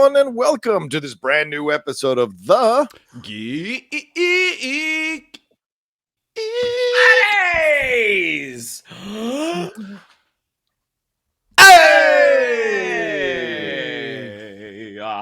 everyone, and welcome to this brand new episode of the Geek Buddies! Hey!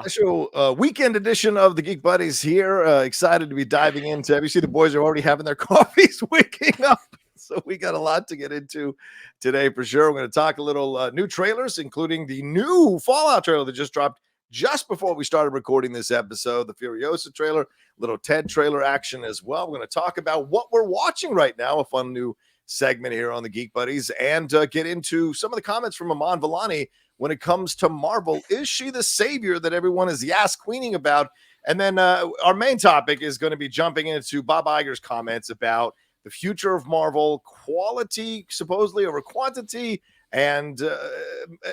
special weekend edition of the Geek Buddies here. Excited to be diving into. You see, the boys are already having their coffees waking up. So we got a lot to get into today for sure. We're going to talk a little new trailers, including the new Fallout trailer that just dropped just before we started recording this episode, the Furiosa trailer, little Ted trailer action as well. We're going to talk about what we're watching right now, a fun new segment here on the Geek Buddies, and get into some of the comments from Iman Vellani when it comes to Marvel. Is she the savior that everyone is queening about? And then our main topic is going to be jumping into Bob Iger's comments about the future of Marvel, quality supposedly over quantity, and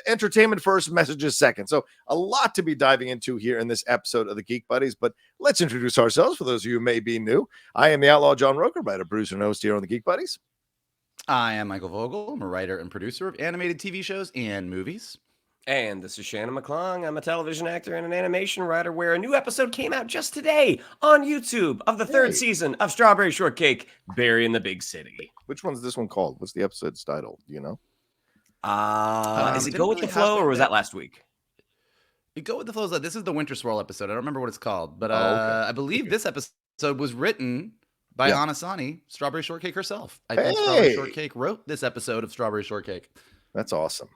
entertainment first, messages second. So a lot to be diving into here in this episode of the Geek Buddies, but let's introduce ourselves for those of you who may be new. I am the Outlaw John Rocha, writer, producer, and host here on the Geek Buddies. I am Michael Vogel. I'm a writer and producer of animated TV shows and movies. And this is Shannon McClung. I'm a television actor and an animation writer where a new episode came out just today on YouTube of the third season of Strawberry Shortcake, Berry in the Big City. Which one's this one called? What's the episode's title? Do you know? Is it Go With the Flow or was that last week? You Go With the Flow. This is the Winter Swirl episode. I don't remember what it's called, but okay. I believe this episode was written by Anasani, Strawberry Shortcake herself. I think Strawberry Shortcake wrote this episode of Strawberry Shortcake. That's awesome.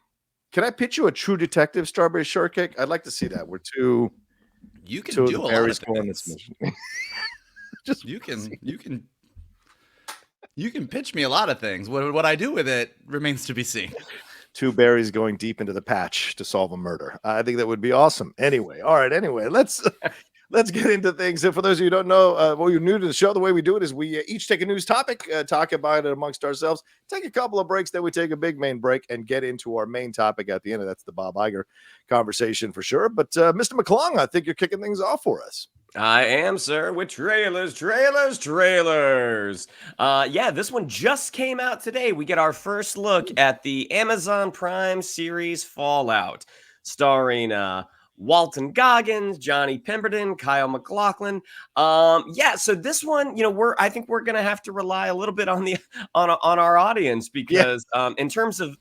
Can I pitch you a True Detective Strawberry Shortcake? I'd like to see that. We're two. You can two do of the a berries lot of going this things. mission. Just You can pitch me a lot of things. What I do with it remains to be seen. two berries going deep into the patch to solve a murder. I think that would be awesome. Anyway, all right. Anyway, let's get into things. And for those of you who don't know, well, you're new to the show, the way we do it is we each take a news topic, talk about it amongst ourselves, take a couple of breaks, then we take a big main break and get into our main topic at the end. That's the Bob Iger conversation for sure. But Mr. McClung, I think you're kicking things off for us. I am, sir, with trailers. This one just came out today. We get our first look at the Amazon Prime series Fallout, starring Walton Goggins, Johnny Pemberton, Kyle MacLachlan. So this one, I think we're gonna have to rely a little bit on our audience because in terms of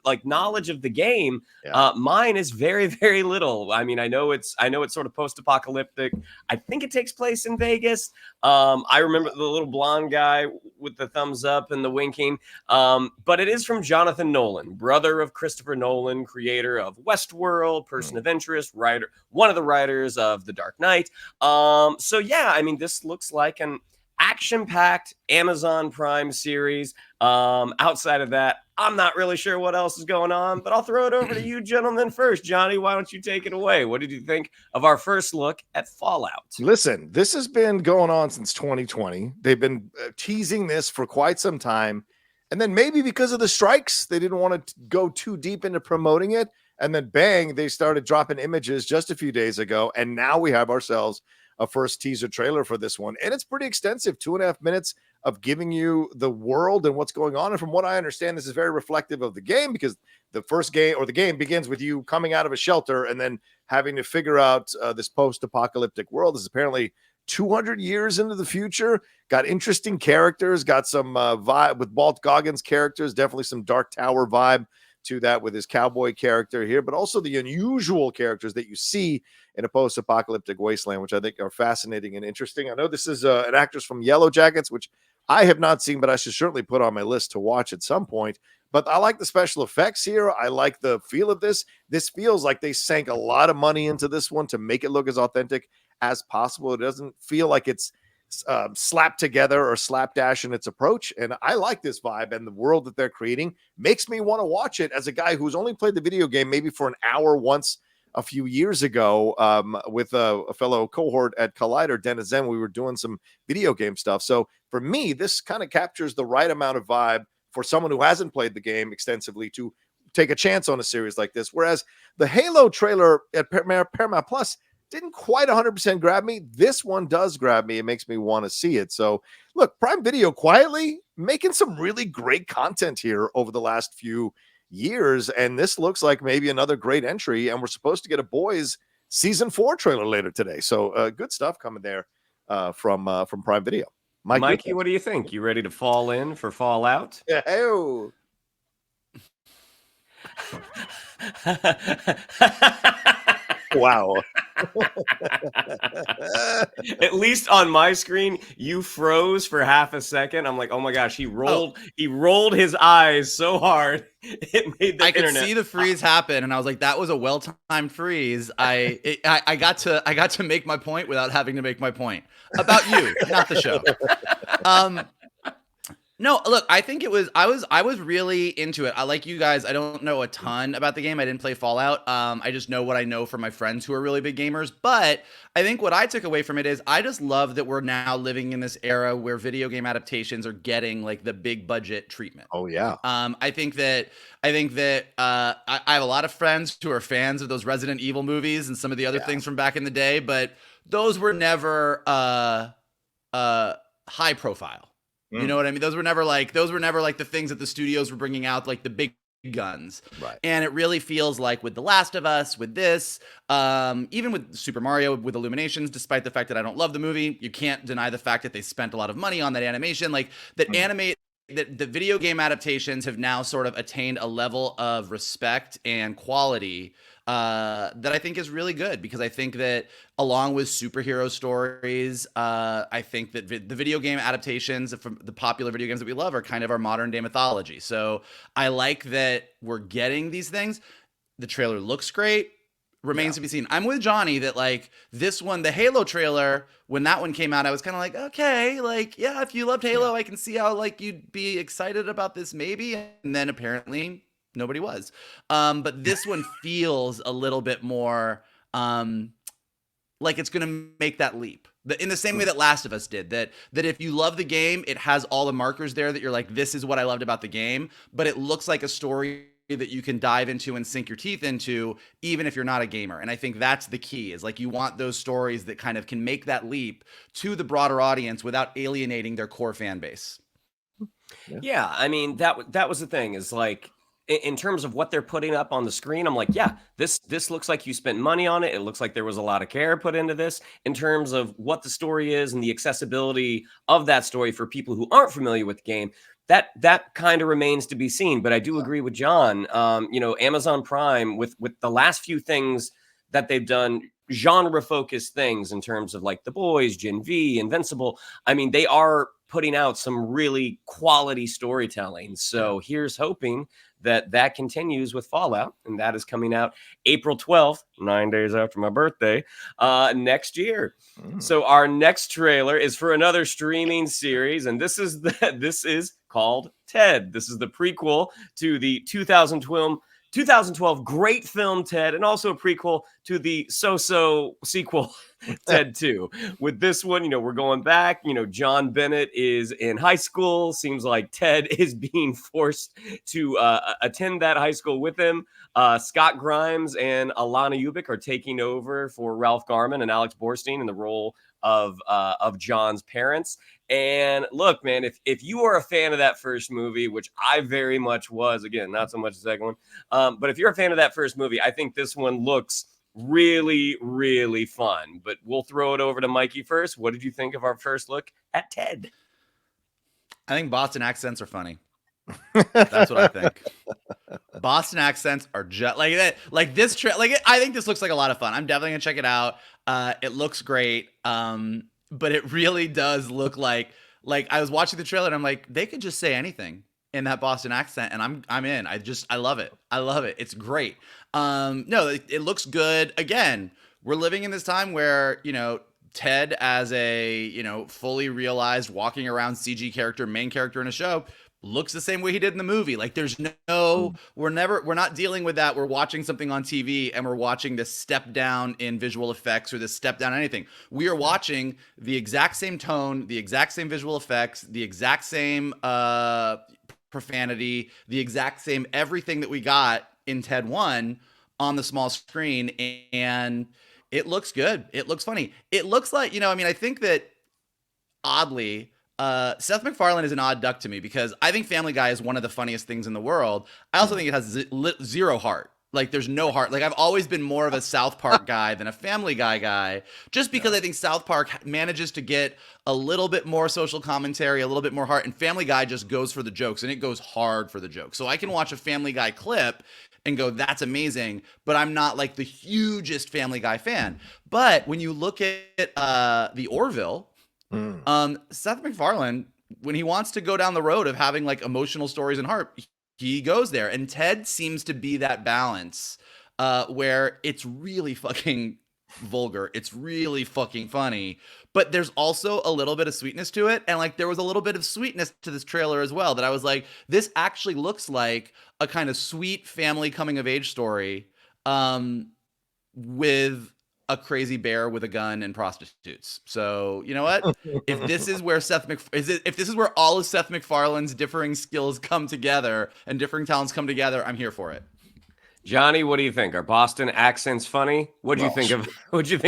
like knowledge of the game, mine is very, very little. I mean, I know it's sort of post-apocalyptic. I think it takes place in Vegas. I remember the little blonde guy with the thumbs up and the winking. But it is from Jonathan Nolan, brother of Christopher Nolan, creator of Westworld, Person of Interest, writer, one of the writers of The Dark Knight. This looks like an action-packed Amazon Prime series. Outside of that, I'm not really sure what else is going on, but I'll throw it over to you gentlemen first. Johnny, why don't you take it away? What did you think of our first look at Fallout? Listen, this has been going on since 2020. They've been teasing this for quite some time. And then maybe because of the strikes, they didn't want to go too deep into promoting it. And then bang, they started dropping images just a few days ago. And now we have ourselves a first teaser trailer for this one. And it's pretty extensive, 2.5 minutes of giving you the world and what's going on. And from what I understand, this is very reflective of the game because the first game or the game begins with you coming out of a shelter and then having to figure out this post-apocalyptic world. This is apparently 200 years into the future. Got interesting characters, got some vibe with Walt Goggins characters, definitely some Dark Tower vibe to that with his cowboy character here, but also the unusual characters that you see in a post-apocalyptic wasteland, which I think are fascinating and interesting. I know this is an actress from Yellow Jackets, which I have not seen, but I should certainly put on my list to watch at some point. But I like the special effects here. I like the feel of this. This feels like they sank a lot of money into this one to make it look as authentic as possible. It doesn't feel like it's slapped together or slapdash in its approach. And I like this vibe, and the world that they're creating makes me want to watch it as a guy who's only played the video game maybe for an hour once a few years ago with a fellow cohort at Collider, Dennis Zen. We were doing some video game stuff. So for me, this kind of captures the right amount of vibe for someone who hasn't played the game extensively to take a chance on a series like this. Whereas the Halo trailer at Paramount Plus didn't quite 100% grab me. This one does grab me. It makes me want to see it. So look, Prime Video quietly making some really great content here over the last few years. And this looks like maybe another great entry. And we're supposed to get a boys season 4 trailer later today. So good stuff coming there from Prime Video. Mikey, what do you think? You ready to fall in for Fallout? Yeah. Oh. Wow. At least on my screen, you froze for half a second. I'm like, oh my gosh, he rolled his eyes so hard it made the internet. I could see the freeze happen, and I was like, that was a well-timed freeze. I got to make my point without having to make my point about you, not the show. No, look, I think I was really into it. I like you guys. I don't know a ton about the game. I didn't play Fallout. I just know what I know from my friends who are really big gamers. But I think what I took away from it is I just love that we're now living in this era where video game adaptations are getting like the big budget treatment. Oh yeah. I think that I have a lot of friends who are fans of those Resident Evil movies and some of the other things from back in the day, but those were never high profile. You know what I mean? Those were never like the things that the studios were bringing out, like the big guns. Right. And it really feels like with The Last of Us, with this, even with Super Mario, with Illuminations, despite the fact that I don't love the movie, you can't deny the fact that they spent a lot of money on that animation. Like that that the video game adaptations have now sort of attained a level of respect and quality that I think is really good, because I think that along with superhero stories, I think that the video game adaptations from the popular video games that we love are kind of our modern day mythology. So I like that we're getting these things. The trailer looks great. Remains to be seen. I'm with Johnny that like this one, the Halo trailer, when that one came out, I was kind of like, okay, like, yeah, if you loved Halo, I can see how like you'd be excited about this maybe. And then apparently nobody was. But this one feels a little bit more like it's going to make that leap. In the same way that Last of Us did, that if you love the game, it has all the markers there that you're like, this is what I loved about the game, but it looks like a story that you can dive into and sink your teeth into, even if you're not a gamer. And I think that's the key, is like you want those stories that kind of can make that leap to the broader audience without alienating their core fan base. Yeah, I mean, that was the thing, is like, in terms of what they're putting up on the screen, I'm like, yeah, this looks like you spent money on it. It looks like there was a lot of care put into this in terms of what the story is and the accessibility of that story for people who aren't familiar with the game. That kind of remains to be seen. But I do agree with John. Amazon Prime with the last few things that they've done, genre focused things in terms of like The Boys, Gen V, Invincible. I mean, they are putting out some really quality storytelling. So here's hoping that continues with Fallout, and that is coming out April 12th, 9 days after my birthday, next year. So our next trailer is for another streaming series, and this is called Ted. This is the prequel to the 2012 great film Ted, and also a prequel to the so-so sequel Ted 2. With this one, we're going back. John Bennett is in high school. Seems like Ted is being forced to attend that high school with him. Scott Grimes and Alana Ubik are taking over for Ralph Garman and Alex Borstein in the role of John's parents. And look, man, if you are a fan of that first movie, which I very much was, again, not so much the second one, but if you're a fan of that first movie, I think this one looks really, really fun. But we'll throw it over to Mikey first. What did you think of our first look at Ted? I think Boston accents are funny. That's what I think. Boston accents are just like that. Like this I think this looks like a lot of fun. I'm definitely gonna check it out. It looks great. But it really does look like I was watching the trailer and I'm like, they could just say anything in that Boston accent and I'm in. I love it. I love it. It's great. No, it looks good. Again, we're living in this time where, Ted as a, fully realized walking around CG character, main character in a show, looks the same way he did in the movie. Like there's we're not dealing with that. We're watching something on TV and we're watching this step down in visual effects or this step down in anything. We are watching the exact same tone, the exact same visual effects, the exact same profanity, the exact same everything that we got in Ted 1 on the small screen. And it looks good. It looks funny. It looks like, I think that oddly, Seth MacFarlane is an odd duck to me because I think Family Guy is one of the funniest things in the world. I also think it has zero heart. Like there's no heart. Like I've always been more of a South Park guy than a Family Guy guy, just because I think South Park manages to get a little bit more social commentary, a little bit more heart, and Family Guy just goes for the jokes, and it goes hard for the jokes. So I can watch a Family Guy clip and go, that's amazing, but I'm not like the hugest Family Guy fan. But when you look at the Orville, Seth MacFarlane, when he wants to go down the road of having like emotional stories and heart, he goes there. And Ted seems to be that balance where it's really fucking vulgar. It's really fucking funny. But there's also a little bit of sweetness to it. And like there was a little bit of sweetness to this trailer as well that I was like, this actually looks like a kind of sweet family coming of age story with a crazy bear with a gun and prostitutes. So you know what? If this is where if this is where all of Seth MacFarlane's differing skills come together and differing talents come together, I'm here for it. Johnny, what do you think? Are Boston accents funny? What'd you think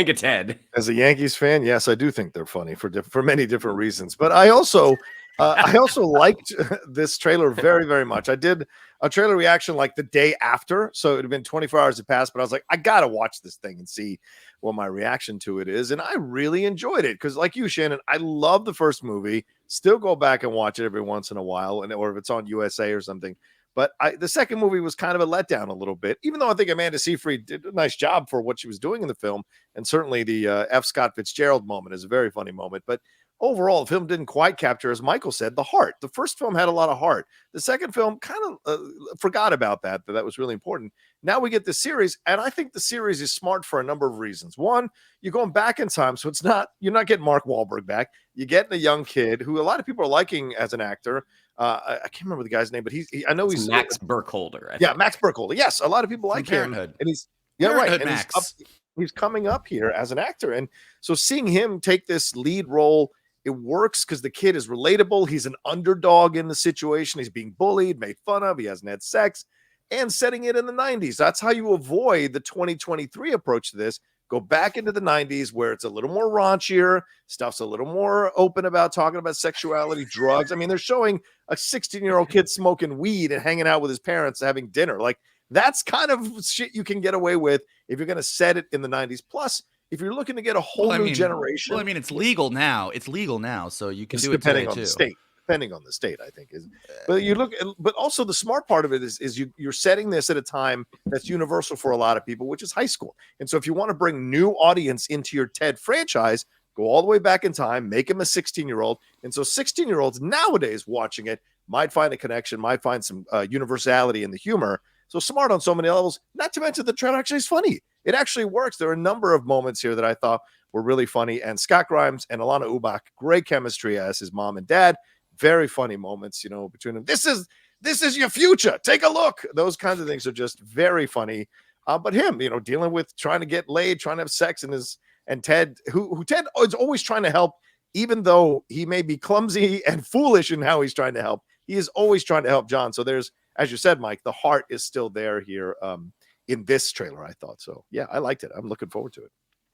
of Ted? As a Yankees fan, yes, I do think they're funny for many different reasons. But I also liked this trailer very, very much. I did a trailer reaction like the day after, so it had been 24 hours had passed, but I was like, I gotta watch this thing and see what my reaction to it is. And I really enjoyed it because, like you, Shannon, I love the first movie. Still go back and watch it every once in a while, or if it's on USA or something. But the second movie was kind of a letdown a little bit, even though I think Amanda Seyfried did a nice job for what she was doing in the film. And certainly the F. Scott Fitzgerald moment is a very funny moment. But overall, the film didn't quite capture, as Michael said, the heart. The first film had a lot of heart. The second film kind of forgot about that was really important. Now we get the series, and I think the series is smart for a number of reasons. One, you're going back in time, so you're not getting Mark Wahlberg back. You're getting a young kid who a lot of people are liking as an actor. I can't remember the guy's name, but I know he's Max Burkholder. Max Burkholder. Yes, a lot of people like him, and he's right. And he's coming up here as an actor, and so seeing him take this lead role, it works because the kid is relatable. He's an underdog in the situation. He's being bullied, made fun of. He hasn't had sex, and setting it in the 90s. That's how you avoid the 2023 approach to this. Go back into the 90s where it's a little more raunchier, stuff's a little more open about talking about sexuality, drugs. I mean, they're showing a 16-year-old kid smoking weed and hanging out with his parents having dinner. Like, that's kind of shit you can get away with if you're going to set it in the 90s. Plus, if you're looking to get a whole new generation. Well, I mean, it's legal now. It's legal now, so you can do it depending today on too. the state. Depending on the state, I think is. But also the smart part of it is you're setting this at a time that's universal for a lot of people, which is high school. And so if you want to bring new audience into your TED franchise, go all the way back in time, make him a 16-year-old. And so 16-year-olds nowadays watching it might find a connection, might find some universality in the humor. So smart on so many levels. Not to mention the trailer actually is funny. It actually works. There are a number of moments here that I thought were really funny. And Scott Grimes and Alana Ubach, great chemistry as his mom and dad. Very funny moments, between them. This is your future. Take a look. Those kinds of things are just very funny. But him, dealing with trying to get laid, trying to have sex, and Ted, who Ted is always trying to help, even though he may be clumsy and foolish in how he's trying to help. He is always trying to help John. So there's, as you said, Mike, the heart is still there here in this trailer. I thought so. Yeah, I liked it. I'm looking forward to it.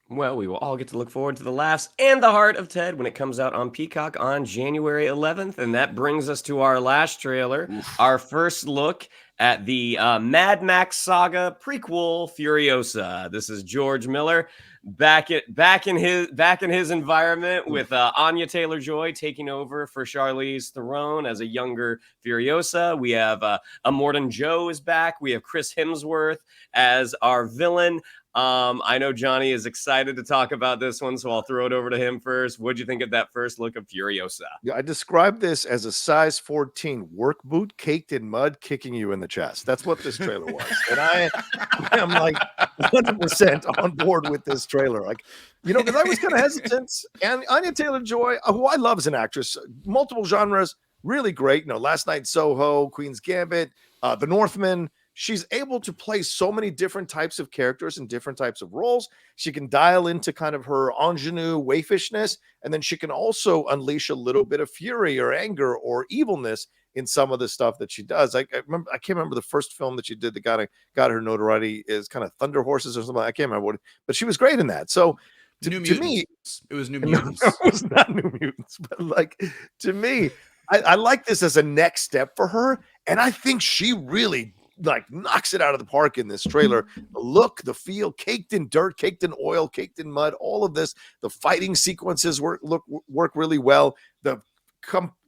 Well, we will all get to look forward to the laughs and the heart of Ted when it comes out on Peacock on January 11th. And that brings us to our last trailer, our first look at the Mad Max saga prequel, Furiosa. This is George Miller back in his environment with Anya Taylor-Joy taking over for Charlize Theron as a younger Furiosa. We have Immortan Joe is back. We have Chris Hemsworth as our villain. I know Johnny is excited to talk about this one, so I'll throw it over to him first. What'd you think of that first look of Furiosa? Yeah, I described this as a size 14 work boot caked in mud kicking you in the chest. That's what this trailer was. And I am like 100% on board with this trailer. Like, because I was kind of hesitant. And Anya Taylor-Joy, who I love as an actress, multiple genres, really great. Last Night in Soho, Queen's Gambit, The Northman. She's able to play so many different types of characters and different types of roles. She can dial into kind of her ingenue waifishness, and then she can also unleash a little bit of fury or anger or evilness in some of the stuff that she does. I can't remember the first film that she did that got her notoriety is kind of Thunder Horses or something. I can't remember but she was great in that. So to me, it was New Mutants. No, it was not New Mutants, but to me, I like this as a next step for her, and I think she really like knocks it out of the park in this trailer. The look, the feel, caked in dirt, caked in oil, caked in mud, all of this. The fighting sequences work really well. The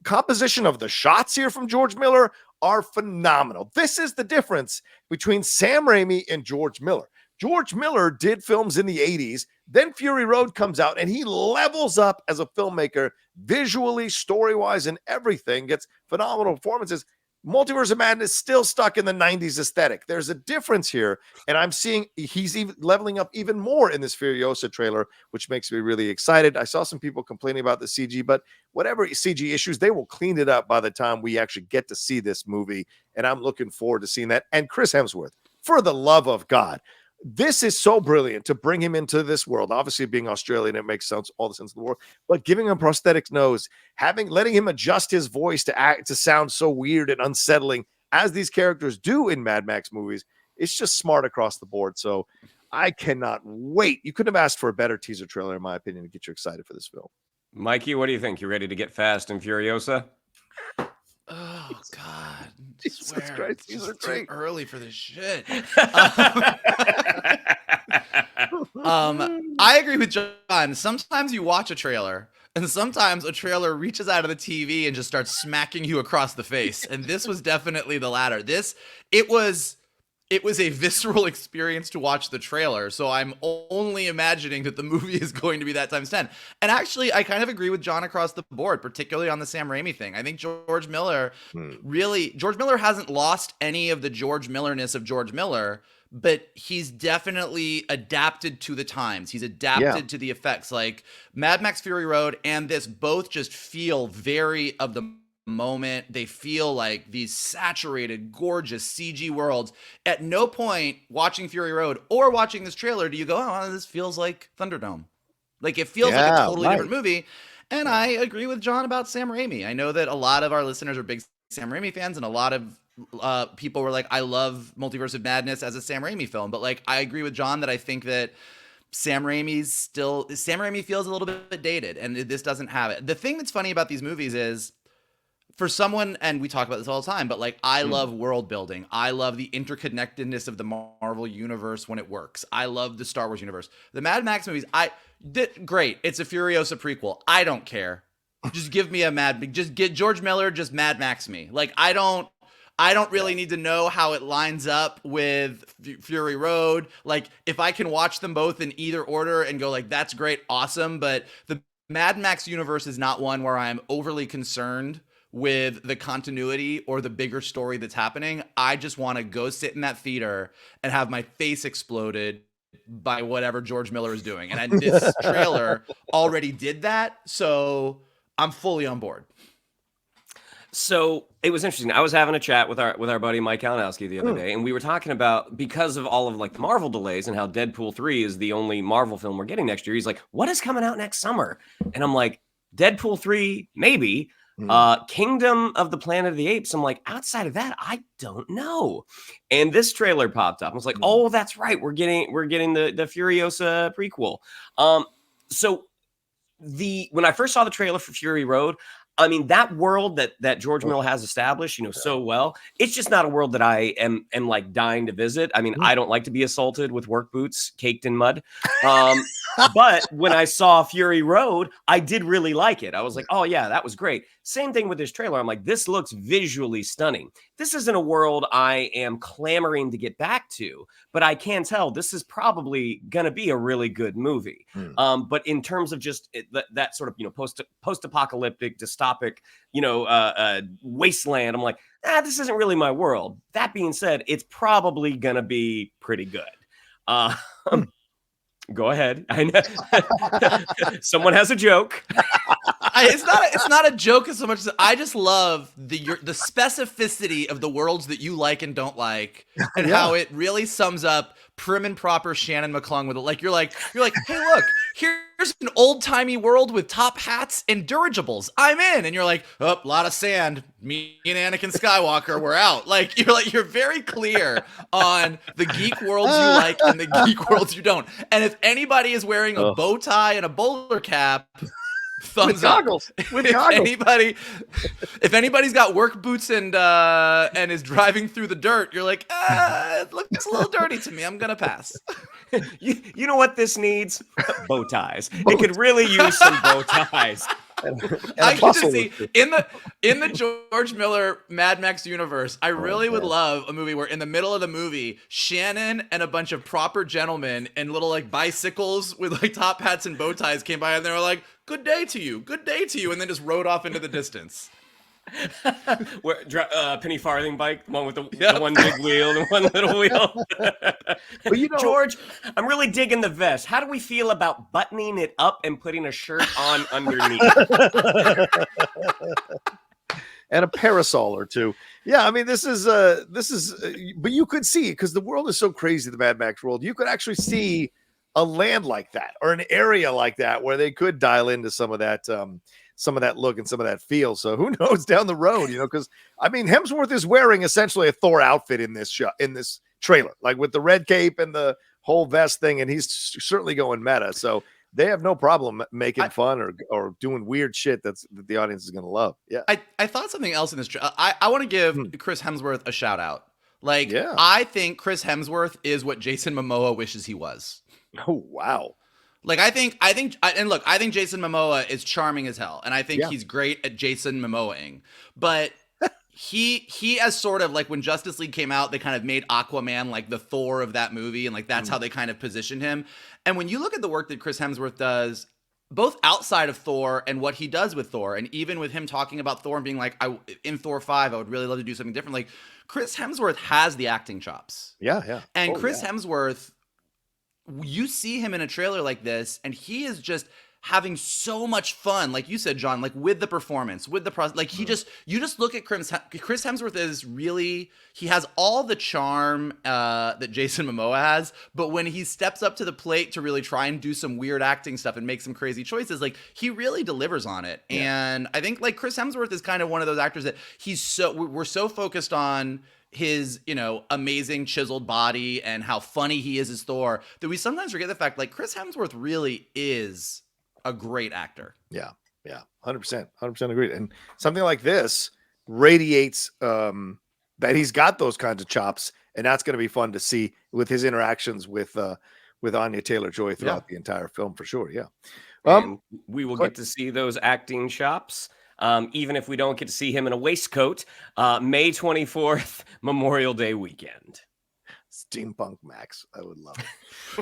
composition of the shots here from George Miller are phenomenal. This is the difference between Sam Raimi and George Miller. George Miller did films in the 80s. Then Fury Road comes out and he levels up as a filmmaker, visually, story-wise, and everything. Gets phenomenal performances. Multiverse of Madness still stuck in the 90s aesthetic. There's a difference here, and I'm seeing he's even leveling up even more in this Furiosa trailer, which makes me really excited. I saw some people complaining about the CG, but whatever CG issues, they will clean it up by the time we actually get to see this movie, and I'm looking forward to seeing that. And Chris Hemsworth, for the love of God, this is so brilliant to bring him into this world. Obviously, being Australian, it makes sense, all the sense in the world. But giving him a prosthetic nose, letting him adjust his voice to sound so weird and unsettling, as these characters do in Mad Max movies, it's just smart across the board. So I cannot wait. You couldn't have asked for a better teaser trailer, in my opinion, to get you excited for this film. Mikey, what do you think? You ready to get fast and Furiosa? Oh God! Jesus Swear, Christ, it's these just are too great. early for this shit. I agree with John. Sometimes you watch a trailer, and sometimes a trailer reaches out of the TV and just starts smacking you across the face. And this was definitely the latter. It was a visceral experience to watch the trailer. So I'm only imagining that the movie is going to be that times 10. And actually, I kind of agree with John across the board, particularly on the Sam Raimi thing. I think George Miller hasn't lost any of the George Millerness of George Miller, but he's definitely adapted to the times. He's adapted to the effects. Like Mad Max Fury Road and this both just feel very of the moment. They feel like these saturated, gorgeous CG worlds. At no point watching Fury Road or watching this trailer do you go, oh, this feels like Thunderdome. Like it feels like a totally different movie. And I agree with John about Sam Raimi. I know that a lot of our listeners are big Sam Raimi fans, and a lot of people were like, I love Multiverse of Madness as a Sam Raimi film. But like, I agree with John that I think that Sam Raimi feels a little bit dated, and this doesn't have it. The thing that's funny about these movies is, for someone, and we talk about this all the time, but like, I love world building. I love the interconnectedness of the Marvel universe when it works. I love the Star Wars universe. The Mad Max movies, great. It's a Furiosa prequel. I don't care. Just give me just get George Miller, just Mad Max me. Like, I don't really need to know how it lines up with Fury Road. Like, if I can watch them both in either order and go like, that's great, awesome. But the Mad Max universe is not one where I'm overly concerned with the continuity or the bigger story that's happening. I just want to go sit in that theater and have my face exploded by whatever George Miller is doing. And this trailer already did that. So I'm fully on board. So it was interesting. I was having a chat with our buddy Mike Kalinowski the other day, and we were talking about, because of all of like the Marvel delays and how Deadpool 3 is the only Marvel film we're getting next year. He's like, what is coming out next summer? And I'm like, Deadpool 3, maybe. Kingdom of the Planet of the Apes. I'm like, outside of that, I don't know. And this trailer popped up. I was like, oh, that's right. We're getting the Furiosa prequel. So when I first saw the trailer for Fury Road, I mean, that world that George Miller has established, so well, it's just not a world that I am like dying to visit. I mean, I don't like to be assaulted with work boots caked in mud. But when I saw Fury Road, I did really like it. I was like, oh yeah, that was great. Same thing with this trailer. I'm like, this looks visually stunning. This isn't a world I am clamoring to get back to, but I can tell this is probably going to be a really good movie. But in terms of just that sort of, post-apocalyptic, dystopic, wasteland, I'm like, this isn't really my world. That being said, it's probably going to be pretty good. Go ahead. I know someone has a joke. It's not a joke as so much as I just love the specificity of the worlds that you like and don't like, and how it really sums up prim and proper Shannon McClung with it. Like you're like, hey, look, here's an old timey world with top hats and dirigibles. I'm in, and you're like, oh, a lot of sand. Me and Anakin Skywalker, we're out. Like you're very clear on the geek worlds you like and the geek worlds you don't. And if anybody is wearing a bow tie and a bowler cap, thumbs up. Goggles. With goggles. If anybody's got work boots and is driving through the dirt, you're like, it looks a little dirty to me. I'm gonna pass. You know what this needs? Bow ties. It could really use some bow ties. I can just see in the George Miller Mad Max universe, I really would love a movie where in the middle of the movie, Shannon and a bunch of proper gentlemen and little like bicycles with like top hats and bow ties came by and they were like, good day to you, and then just rode off into the distance. Where penny farthing bike, the one with the one big wheel and one little wheel. But you know, George, I'm really digging the vest. How do we feel about buttoning it up and putting a shirt on underneath? And a parasol or two. Yeah, I mean, this is but you could see, because the world is so crazy, the Mad Max world, you could actually see a land like that or an area like that where they could dial into some of that look and some of that feel. So who knows down the road, because I mean, Hemsworth is wearing essentially a Thor outfit in this trailer, like with the red cape and the whole vest thing, and he's certainly going meta. So they have no problem making fun or doing weird shit that the audience is going to love. Yeah. I thought something else in this. I want to give Chris Hemsworth a shout out. Like, yeah. I think Chris Hemsworth is what Jason Momoa wishes he was. Oh, wow. Like, I think Jason Momoa is charming as hell. And I think he's great at Jason Momoaing, but he as sort of like when Justice League came out, they kind of made Aquaman like the Thor of that movie. And like, that's how they kind of positioned him. And when you look at the work that Chris Hemsworth does, both outside of Thor and what he does with Thor, and even with him talking about Thor and being like, in Thor 5, I would really love to do something different. Like, Chris Hemsworth has the acting chops. Yeah, yeah. And Chris Hemsworth, you see him in a trailer like this, and he is just having so much fun, like you said, John, like with the performance, with the process. Like you just look at Chris Hemsworth is really, he has all the charm that Jason Momoa has, but when he steps up to the plate to really try and do some weird acting stuff and make some crazy choices, like he really delivers on it. Yeah. And I think like Chris Hemsworth is kind of one of those actors that we're so focused on his, amazing chiseled body and how funny he is as Thor that we sometimes forget the fact like Chris Hemsworth really is a great actor. Yeah. 100% agreed. And something like this radiates that he's got those kinds of chops, and that's going to be fun to see with his interactions with Anya Taylor-Joy throughout the entire film for sure. Yeah. And we will get to see those acting chops. Even if we don't get to see him in a waistcoat, May 24th, Memorial Day weekend. Steampunk Max. I would love it.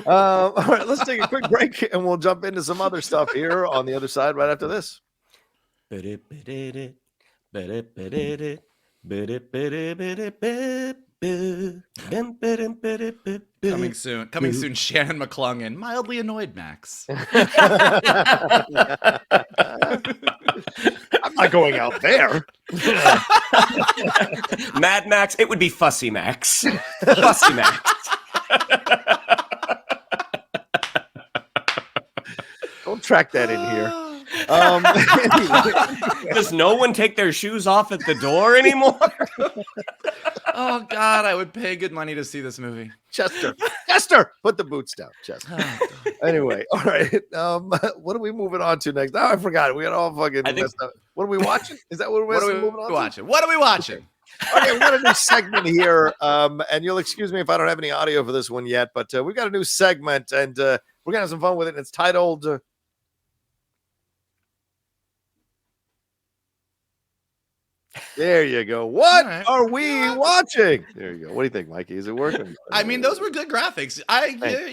All right, let's take a quick break and we'll jump into some other stuff here on the other side right after this. Coming soon, Shannon McClungan, mildly annoyed Max. I'm not going out there. Mad Max, it would be Fussy Max. Fussy Max. Don't track that in here. Anyway. Does no one take their shoes off at the door anymore? Oh God, I would pay good money to see this movie. Chester, put the boots down, Chester. Anyway, all right. What are we moving on to next? Oh, I forgot it. We got all fucking messed up. What are we watching? Is that what we're moving on to? What are we watching? Okay, we got a new segment here. And you'll excuse me if I don't have any audio for this one yet, but we've got a new segment and we're gonna have some fun with it. And it's titled There you go. What are we watching? There you go. What do you think, Mikey? Is it working? I mean, those were good graphics.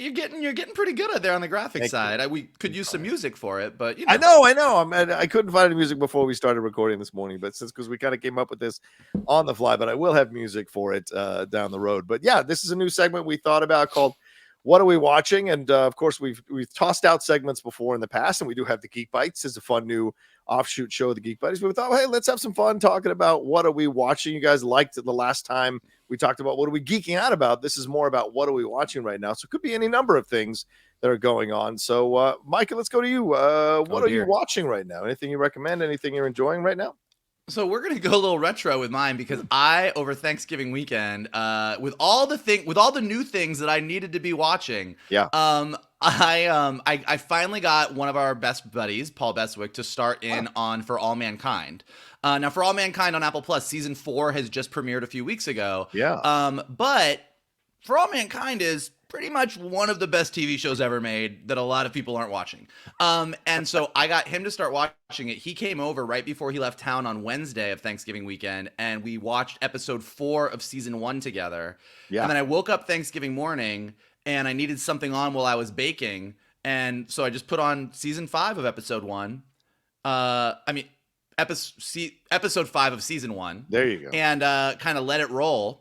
You're getting pretty good there on the graphics side. We could use some music for it, but I know. I couldn't find any music before we started recording this morning, but because we kind of came up with this on the fly, but I will have music for it down the road. But yeah, this is a new segment we thought about called What Are We Watching? And of course, we've tossed out segments before in the past, and we do have the Geek Bites. It's a fun new offshoot show of the Geek Buddies. But we thought, hey, let's have some fun talking about what are we watching. You guys liked it the last time we talked about what are we geeking out about. This is more about what are we watching right now. So it could be any number of things that are going on. So Micah, let's go to you. What are you watching right now? Anything you recommend? Anything you're enjoying right now? So we're gonna go a little retro with mine because I over Thanksgiving weekend, with all the new things that I needed to be watching, Yeah. I finally got one of our best buddies, Paul Bestwick, to start in on For All Mankind. Now, For All Mankind on Apple Plus, season 4 has just premiered a few weeks ago. Yeah. But For All Mankind is pretty much one of the best TV shows ever made that a lot of people aren't watching. And so I got him to start watching it. He came over right before he left town on Wednesday of Thanksgiving weekend, and we watched episode 4 of season 1 together. Yeah. And then I woke up Thanksgiving morning and I needed something on while I was baking. And so I just put on season 5 of episode 1. Episode 5 of season 1. There you go. And kind of let it roll.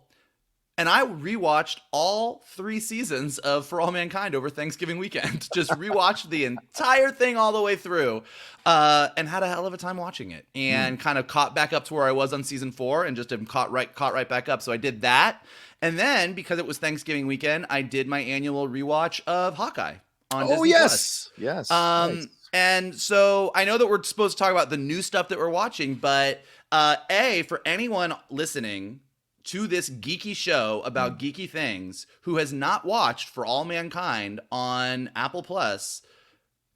And I rewatched all 3 seasons of For All Mankind over Thanksgiving weekend. Just rewatched the entire thing all the way through, and had a hell of a time watching it. And kind of caught back up to where I was on season 4, and just am caught right back up. So I did that, and then because it was Thanksgiving weekend, I did my annual rewatch of Hawkeye on Disney yes, Plus. yes. Nice. And so I know that we're supposed to talk about the new stuff that we're watching, but for anyone listening to this geeky show about geeky things who has not watched For All Mankind on Apple Plus,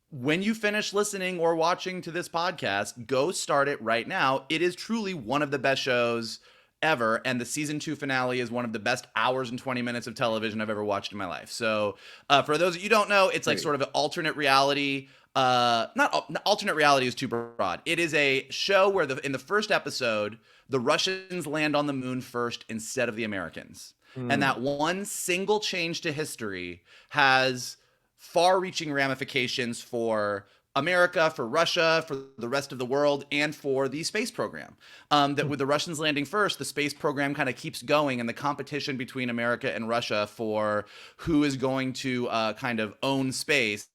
when you finish listening or watching to this podcast, go start it right now. It is truly one of the best shows ever, and the season 2 finale is one of the best hours and 20 minutes of television I've ever watched in my life. So for those of you who don't know, it's like sort of an alternate reality. Not alternate reality is too broad. It is a show where in the first episode, the Russians land on the moon first instead of the Americans. And that one single change to history has far-reaching ramifications for America, for Russia, for the rest of the world, and for the space program. That with the Russians landing first, the space program kind of keeps going, and the competition between America and Russia for who is going to kind of own space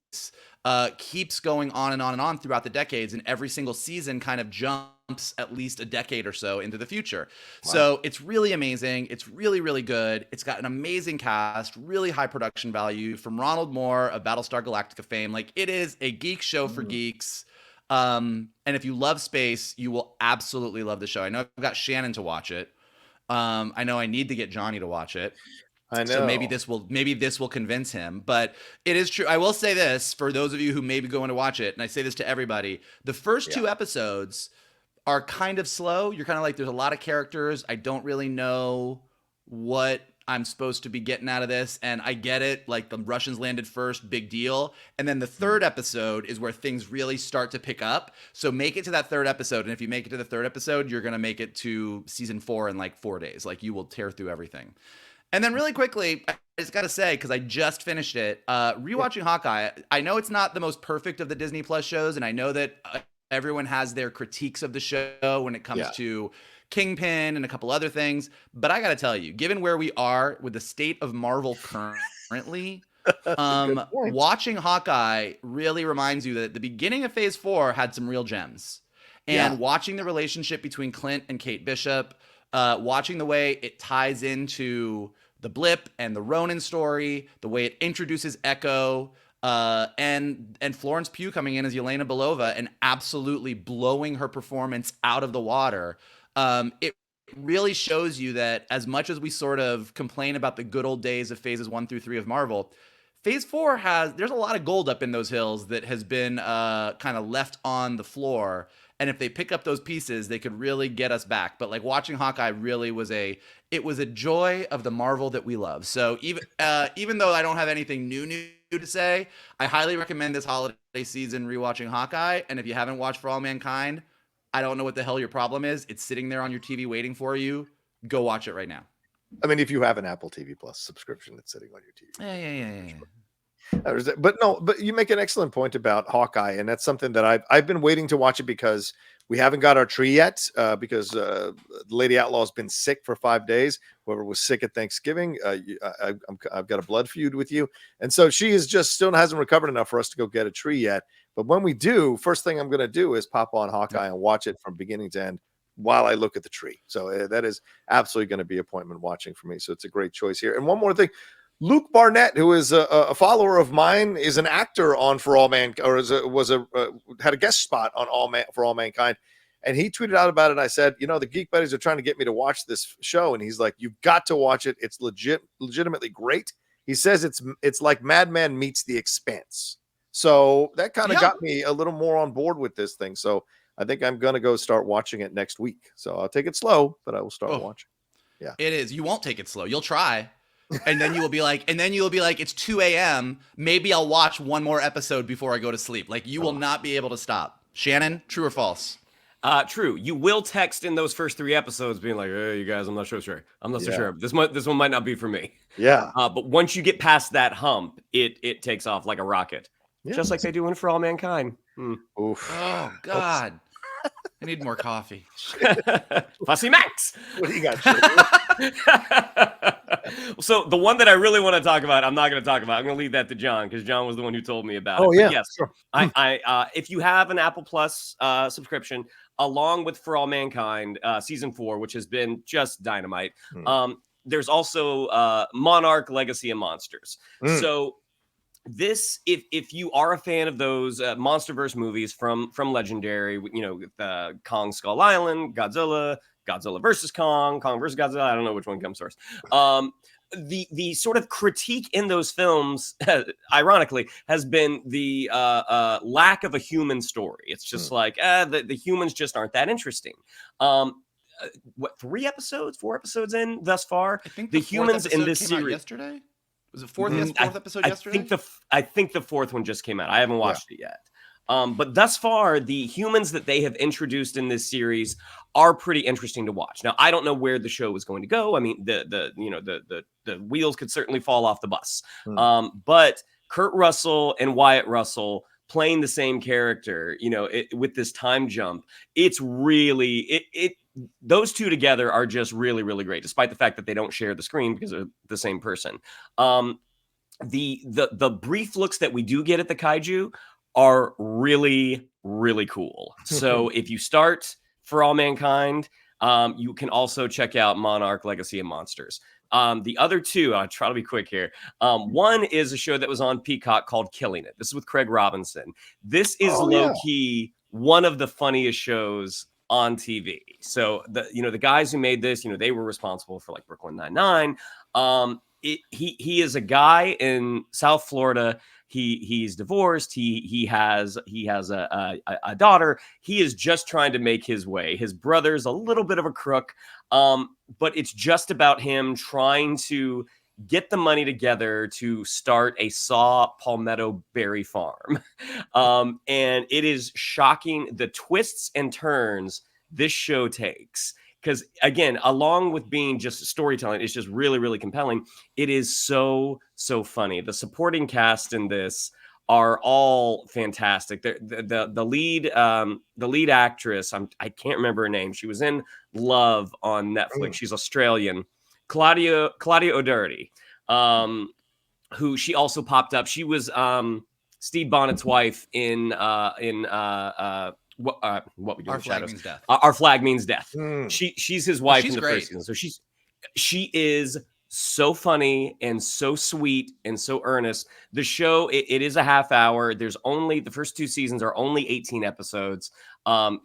keeps going on and on and on throughout the decades, and every single season kind of jumps at least a decade or so into the future. Wow. So it's really amazing. It's really, really good. It's got an amazing cast, really high production value from Ronald Moore of Battlestar Galactica fame. Like, it is a geek show for geeks. And if you love space, you will absolutely love the show. I know I've got Shannon to watch it. I know I need to get Johnny to watch it. I know. So maybe this will convince him. But it is true. I will say this for those of you who may be going to watch it, and I say this to everybody: the first 2 episodes are kind of slow. You're kind of like, there's a lot of characters. I don't really know what I'm supposed to be getting out of this. And I get it. Like, the Russians landed first, big deal. And then the 3rd episode is where things really start to pick up. So make it to that 3rd episode. And if you make it to the 3rd episode, you're going to make it to season 4 in like 4 days. Like, you will tear through everything. And then really quickly, I just got to say, because I just finished it, rewatching Hawkeye, I know it's not the most perfect of the Disney Plus shows, and I know that everyone has their critiques of the show when it comes to Kingpin and a couple other things. But I got to tell you, given where we are with the state of Marvel currently, watching Hawkeye really reminds you that the beginning of Phase 4 had some real gems. And watching the relationship between Clint and Kate Bishop, watching the way it ties into the Blip and the Ronin story, the way it introduces Echo, and Florence Pugh coming in as Yelena Belova and absolutely blowing her performance out of the water. It really shows you that as much as we sort of complain about the good old days of phases 1 through 3 of Marvel, Phase 4 there's a lot of gold up in those hills that has been kind of left on the floor. And if they pick up those pieces, they could really get us back. But like, watching Hawkeye really was a joy of the Marvel that we love. So even though I don't have anything new to say, I highly recommend this holiday season rewatching Hawkeye. And if you haven't watched For All Mankind, I don't know what the hell your problem is. It's sitting there on your TV waiting for you. Go watch it right now. I mean, if you have an Apple TV Plus subscription that's sitting on your TV. Yeah. But you make an excellent point about Hawkeye, and that's something that I've been waiting to watch it because we haven't got our tree yet. Because Lady Outlaw has been sick for 5 days. Whoever was sick at Thanksgiving, I've got a blood feud with you, and so she is just still hasn't recovered enough for us to go get a tree yet. But when we do, first thing I'm going to do is pop on Hawkeye and watch it from beginning to end while I look at the tree. So that is absolutely going to be appointment watching for me. So it's a great choice here. And one more thing. Luke Barnett, who is a follower of mine, is an actor on For All Mankind, or had a guest spot on For All Mankind. And he tweeted out about it. And I said, the Geek Buddies are trying to get me to watch this show. And he's like, you've got to watch it. It's legitimately great. He says it's like Mad Men meets The Expanse. So that kind of got me a little more on board with this thing. So I think I'm going to go start watching it next week. So I'll take it slow, but I will start watching. Yeah, it is. You won't take it slow. You'll try. And then you will be like, it's 2 a.m. Maybe I'll watch one more episode before I go to sleep. Like, you will not be able to stop. Shannon, true or false? True. You will text in those first 3 episodes being like, hey, you guys, I'm not so sure. I'm not so sure. This one might not be for me. Yeah. But once you get past that hump, it takes off like a rocket. Yeah. Just like they do in For All Mankind. Oof. Oh, God. I need more coffee. Fussy Max. What do you got? So the one that I really want to talk about, I'm not going to talk about. I'm going to leave that to John because John was the one who told me about it. Oh, yeah. But yes, sure. If you have an Apple Plus subscription, along with For All Mankind season 4, which has been just dynamite, there's also Monarch, Legacy, and Monsters. So this, if you are a fan of those MonsterVerse movies from Legendary, Kong Skull Island, Godzilla versus Kong versus Godzilla, I don't know which one comes first. The sort of critique in those films, ironically, has been the lack of a human story. It's just like the humans just aren't that interesting. 4 episodes in thus far? I think the humans in this series yesterday. Was it fourth episode yesterday? I think the fourth one just came out. I haven't watched it yet. But thus far, the humans that they have introduced in this series are pretty interesting to watch. Now, I don't know where the show is going to go. I mean, the wheels could certainly fall off the bus. But Kurt Russell and Wyatt Russell playing the same character, with this time jump, it's really those two together are just really, really great, despite the fact that they don't share the screen because they're the same person. The brief looks that we do get at the kaiju are really, really cool. So if you start For All Mankind, you can also check out Monarch, Legacy, and Monsters. The other two, I'll try to be quick here. One is a show that was on Peacock called Killing It. This is with Craig Robinson. This is low-key one of the funniest shows on TV. So the guys who made this, they were responsible for like Brooklyn Nine-Nine. He is a guy in South Florida. He's divorced. He has a daughter. He is just trying to make his way. His brother's a little bit of a crook, but it's just about him trying to get the money together to start a saw palmetto berry farm. And it is shocking the twists and turns this show takes. Because again, along with being just storytelling, it's just really, really compelling. It is so, so funny. The supporting cast in this are all fantastic. The lead actress, I can't remember her name. She was in Love on Netflix. She's Australian. Claudia O'Doherty, who she also popped up. She was Steve Bonnet's wife in what we do? Our Flag Means Death. Our Flag Means Death. She's his wife in the great. first season. So she is so funny and so sweet and so earnest. The show, it is a half hour. There's only the first 2 seasons are only 18 episodes.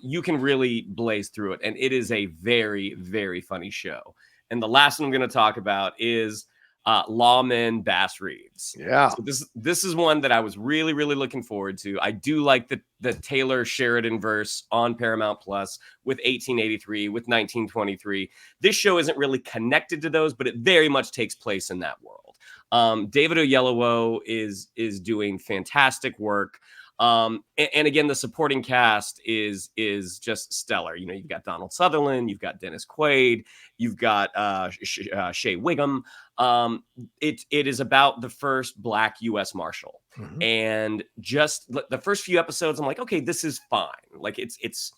You can really blaze through it, and it is a very, very funny show. And the last one I'm going to talk about is Lawman Bass Reeves. Yeah. So this is one that I was really, really looking forward to. I do like the Taylor Sheridan verse on Paramount Plus with 1883, with 1923. This show isn't really connected to those, but it very much takes place in that world. David Oyelowo is doing fantastic work. And again, the supporting cast is just stellar. You've got Donald Sutherland, you've got Dennis Quaid, you've got Shea Wiggum. It is about the first Black U.S. Marshal, and just the first few episodes, I'm like, okay, this is fine. Like it's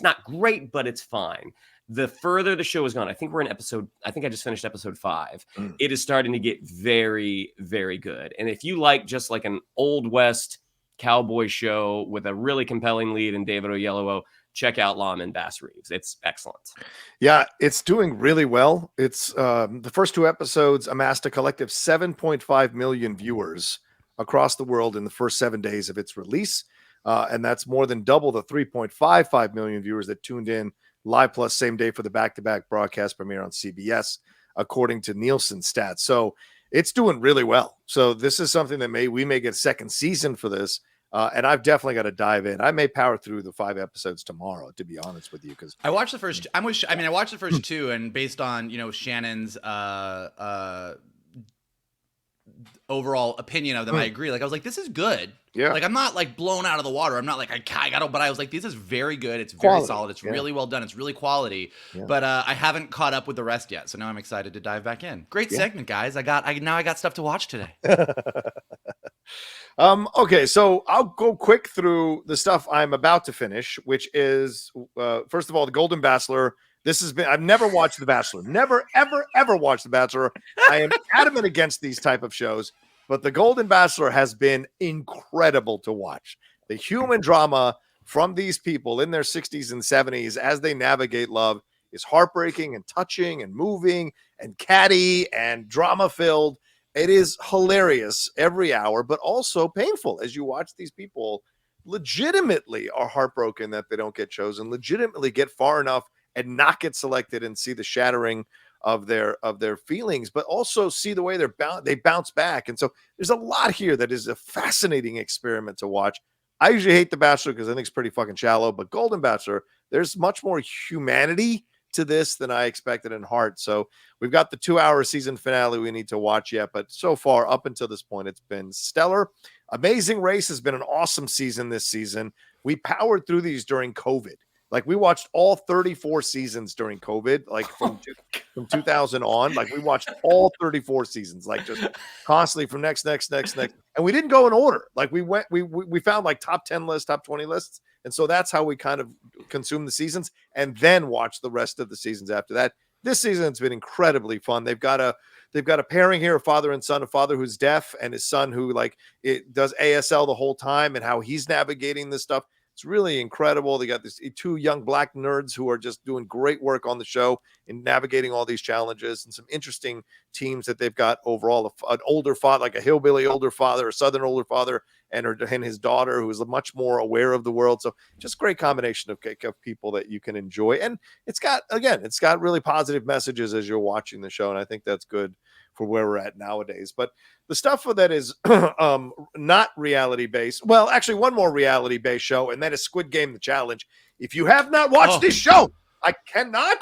not great, but it's fine. The further the show has gone, I think I just finished episode 5. It is starting to get very, very good. And if you like just like an Old West cowboy show with a really compelling lead in David Oyelowo, check out Lawman Bass Reeves. It's excellent. Yeah, it's doing really well. It's the first 2 episodes amassed a collective 7.5 million viewers across the world in the first 7 days of its release, And that's more than double the 3.55 million viewers that tuned in live plus same day for the back-to-back broadcast premiere on CBS, according to Nielsen stats. So it's doing really well. So this is something that we may get a second season for this. And I've definitely got to dive in. I may power through the 5 episodes tomorrow, to be honest with you, because I watched the first. I watched the first 2, and based on Shannon's overall opinion of them, I agree. Like I was like, this is good. Yeah. Like I'm not like blown out of the water. I'm not like I got to, but I was like, this is very good. It's very Quality. solid. It's really well done. It's really quality. Yeah. But I haven't caught up with the rest yet. So now I'm excited to dive back in. Great segment, guys. I got stuff to watch today. Okay, so I'll go quick through the stuff I'm about to finish, which is first of all, The Golden Bachelor. I've never watched The Bachelor. Never, ever watched The Bachelor. I am adamant against these type of shows, but The Golden Bachelor has been incredible to watch. The human drama from these people in their 60s and 70s as they navigate love is heartbreaking and touching and moving and catty and drama-filled. It is hilarious every hour, but also painful as you watch these people legitimately are heartbroken that they don't get chosen, legitimately get far enough and not get selected and see the shattering of their feelings, but also see the way they bounce back. And so there's a lot here that is a fascinating experiment to watch. I usually hate The Bachelor because I think it's pretty fucking shallow, but Golden Bachelor, there's much more humanity to this than I expected in heart. So we've got the 2-hour season finale we need to watch yet, but so far up until this point, it's been stellar. Amazing Race has been an awesome season this season. We powered through these during COVID. Like we watched all 34 seasons during COVID, like from 2000 on. Like we watched all 34 seasons, like just constantly from next. And we didn't go in order. Like we found like top 10 lists, top 20 lists. And so that's how we kind of consume the seasons and then watch the rest of the seasons after that. This season has been incredibly fun. They've got a pairing here, a father and son, a father who's deaf and his son who does ASL the whole time and how he's navigating this stuff. It's really incredible. They got these 2 young black nerds who are just doing great work on the show in navigating all these challenges and some interesting teams that they've got overall. An older father, like a hillbilly older father, a southern older father, and his daughter who is much more aware of the world. So just great combination of people that you can enjoy. And it's got really positive messages as you're watching the show. And I think that's good for where we're at nowadays. But the stuff that is not reality based, well, actually one more reality based show, and that is Squid Game: The Challenge. If you have not watched this show, I cannot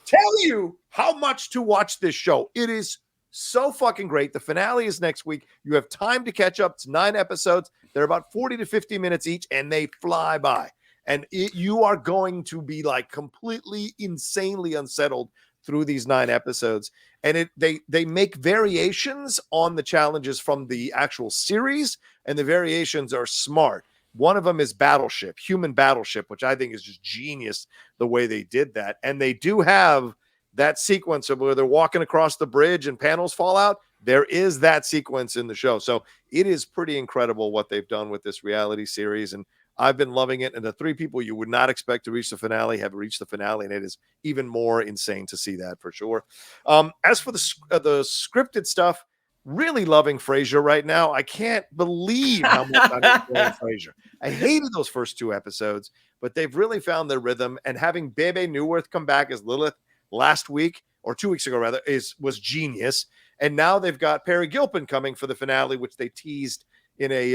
tell you how much to watch this show. It is so fucking great. The finale is next week. You have time to catch up. It's 9 episodes. They're about 40 to 50 minutes each, and they fly by. And you are going to be like completely insanely unsettled through these 9 episodes. And they make variations on the challenges from the actual series, and the variations are smart. One of them is Battleship, Human Battleship, which I think is just genius the way they did that. And they do have that sequence of where they're walking across the bridge and panels fall out. There is that sequence in the show. So it is pretty incredible what they've done with this reality series. And I've been loving it. And the 3 people you would not expect to reach the finale have reached the finale. And it is even more insane to see that for sure. As for the scripted stuff, really loving Frasier right now. I can't believe how much I'm enjoying Frasier. I hated those first 2 episodes, but they've really found their rhythm. And having Bebe Neuwirth come back as Lilith last week, or 2 weeks ago rather, was genius. And now they've got Perry Gilpin coming for the finale, which they teased in a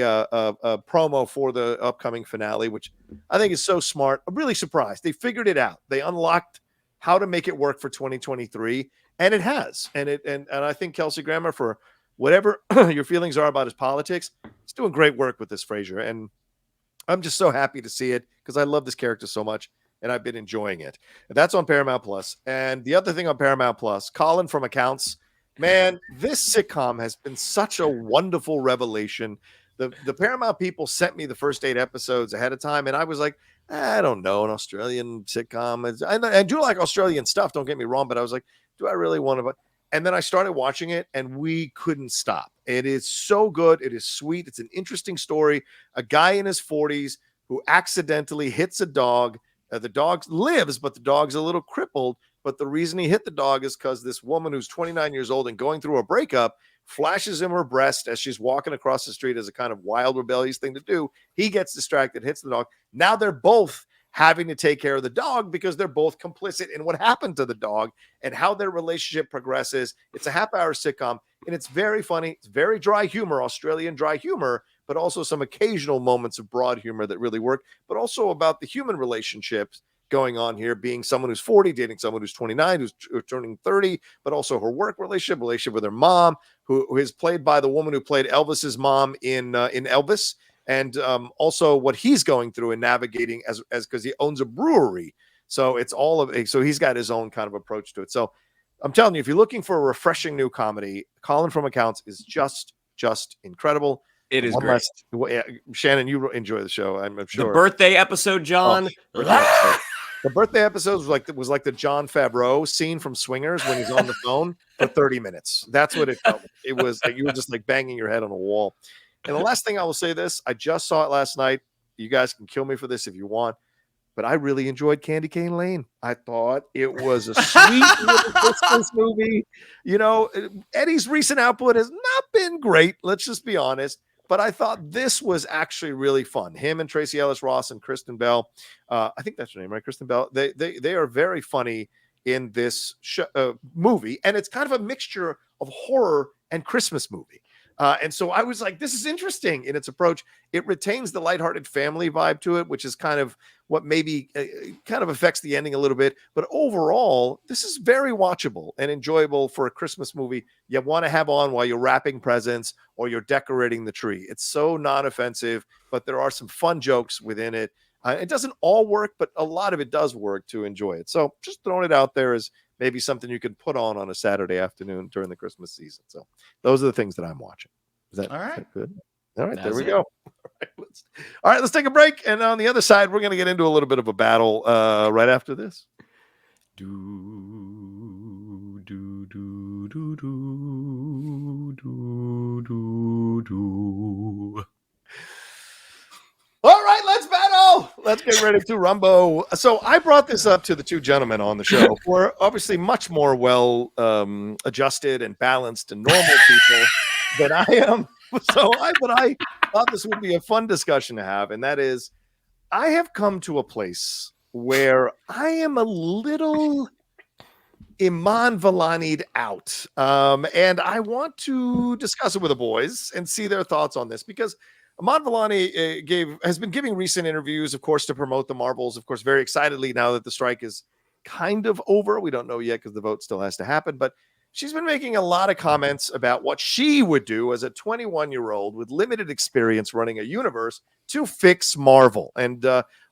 promo for the upcoming finale, which I think is so smart. I'm really surprised. They figured it out. They unlocked how to make it work for 2023, and it has. And I think Kelsey Grammer, for whatever your feelings are about his politics, he's doing great work with this Frasier. And I'm just so happy to see it because I love this character so much, and I've been enjoying it. And that's on Paramount Plus. And the other thing on Paramount Plus, Colin from Accounts. Man, this sitcom has been such a wonderful revelation. The Paramount people sent me the first 8 episodes ahead of time, and I was like, I don't know, an Australian sitcom. I do like Australian stuff, don't get me wrong, but I was like, do I really want to? And then I started watching it, and we couldn't stop. It is so good. It is sweet. It's an interesting story. A guy in his 40s who accidentally hits a dog. The dog lives, but the dog's a little crippled. But the reason he hit the dog is because this woman who's 29 years old and going through a breakup flashes him her breast as she's walking across the street as a kind of wild, rebellious thing to do. He gets distracted, hits the dog. Now they're both having to take care of the dog because they're both complicit in what happened to the dog and how their relationship progresses. It's a half-hour sitcom, and it's very funny. It's very dry humor, Australian dry humor, but also some occasional moments of broad humor that really work, but also about the human relationships going on here, being someone who's 40, dating someone who's 29, who's turning 30, but also her work relationship with her mom, who is played by the woman who played Elvis's mom in Elvis, and also what he's going through and navigating as because he owns a brewery. So it's all of so he's got his own kind of approach to it. So I'm telling you, if you're looking for a refreshing new comedy, Colin from Accounts is just incredible. It is great. Shannon, you enjoy the show, I'm sure. The birthday episode, John. The birthday episode was like the Jon Favreau scene from Swingers when he's on the phone for 30 minutes. That's what it felt like. It was like you were just like banging your head on a wall. And the last thing I will say this, I just saw it last night. You guys can kill me for this if you want, but I really enjoyed Candy Cane Lane. I thought it was a sweet little Christmas movie. You know, Eddie's recent output has not been great. Let's just be honest. But I thought this was actually really fun. Him and Tracy Ellis Ross and Kristen Bell. I think that's her name, right? Kristen Bell. They are very funny in this movie. And it's kind of a mixture of horror and Christmas movie. And so I was like, this is interesting in its approach. It retains the lighthearted family vibe to it, which is kind of what maybe kind of affects the ending a little bit. But overall, this is very watchable and enjoyable for a Christmas movie you want to have on while you're wrapping presents or you're decorating the tree. It's so non-offensive, but there are some fun jokes within it. It doesn't all work, but a lot of it does work to enjoy it. So just throwing it out there as maybe something you can put on a Saturday afternoon during the Christmas season. So those are the things that I'm watching. Is that, all right? Is that good? All right, That's there we it. go. All right, let's take a break. And on the other side, we're going to get into a little bit of a battle right after this. All right, let's battle. Let's get ready to rumble. So I brought this up to the two gentlemen on the show who are obviously much more well adjusted and balanced and normal people than I am. So I thought this would be a fun discussion to have, and that is, I have come to a place where I am a little Iman Vellani'd out, and I want to discuss it with the boys and see their thoughts on this, because Iman Vellani has been giving recent interviews, of course, to promote the Marvels, of course, very excitedly now that the strike is kind of over. We don't know yet because the vote still has to happen, but she's been making a lot of comments about what she would do as a 21-year-old with limited experience running a universe to fix Marvel. And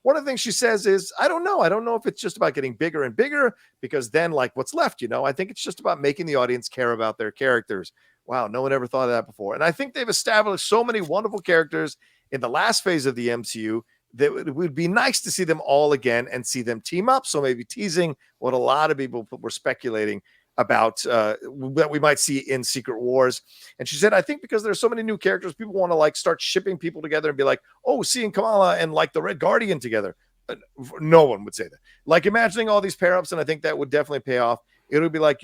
one of the things she says is, I don't know. I don't know if it's just about getting bigger and bigger, because then, like, what's left, I think it's just about making the audience care about their characters. Wow, no one ever thought of that before. And I think they've established so many wonderful characters in the last phase of the MCU that it would be nice to see them all again and see them team up. So maybe teasing what a lot of people were speculating about that we might see in Secret Wars. And she said, I think because there's so many new characters, people want to like start shipping people together and be like, oh, seeing Kamala and like the Red Guardian together. No one would say that. Like imagining all these pair ups, and I think that would definitely pay off. It would be like,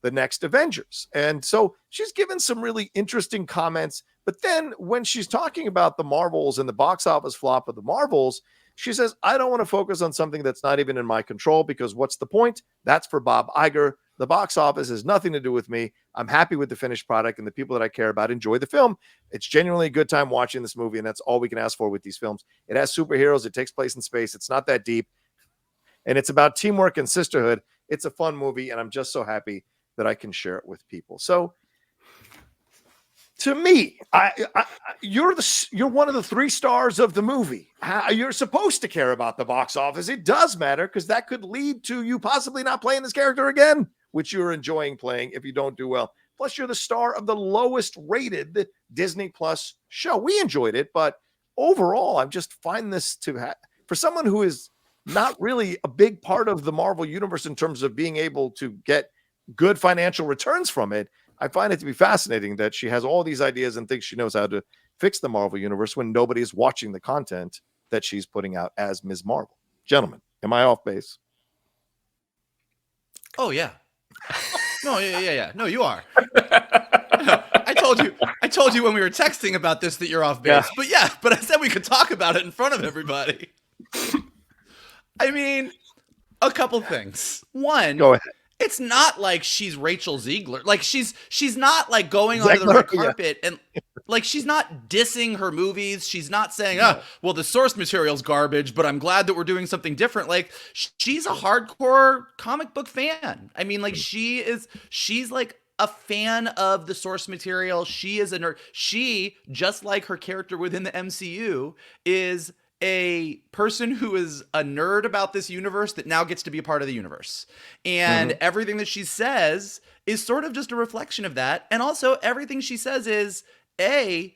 the next Avengers. And so she's given some really interesting comments. But then when she's talking about the Marvels and the box office flop of the Marvels, she says, I don't want to focus on something that's not even in my control, because what's the point? That's for Bob Iger. The box office has nothing to do with me. I'm happy with the finished product, and the people that I care about enjoy the film. It's genuinely a good time watching this movie, and that's all we can ask for with these films. It has superheroes. It takes place in space. It's not that deep. And it's about teamwork and sisterhood. It's a fun movie, and I'm just so happy that I can share it with people. So to me, you're one of the 3 stars of the movie. You're supposed to care about the box office. It does matter, because that could lead to you possibly not playing this character again, which you're enjoying playing if you don't do well. Plus, you're the star of the lowest rated Disney Plus show. We enjoyed it, but overall, I just find this for someone who is not really a big part of the Marvel universe in terms of being able to get good financial returns from it. I find it to be fascinating that she has all these ideas and thinks she knows how to fix the Marvel universe when nobody is watching the content that she's putting out as Ms. Marvel. Gentlemen, am I off base? Oh, yeah. No, yeah. No, you are. told you when we were texting about this that you're off base. But I said we could talk about it in front of everybody. I mean, a couple things. One, Go ahead. it's not like she's Rachel Ziegler. Like she's not like going onto the red carpet and like she's not dissing her movies. She's not saying, "Oh, well, the source material's garbage, but I'm glad that we're doing something different." Like she's a hardcore comic book fan. I mean, like she's like a fan of the source material. She is a nerd. She, just like her character within the MCU, is a person who is a nerd about this universe that now gets to be a part of the universe. And everything that she says is sort of just a reflection of that. And also everything she says is A,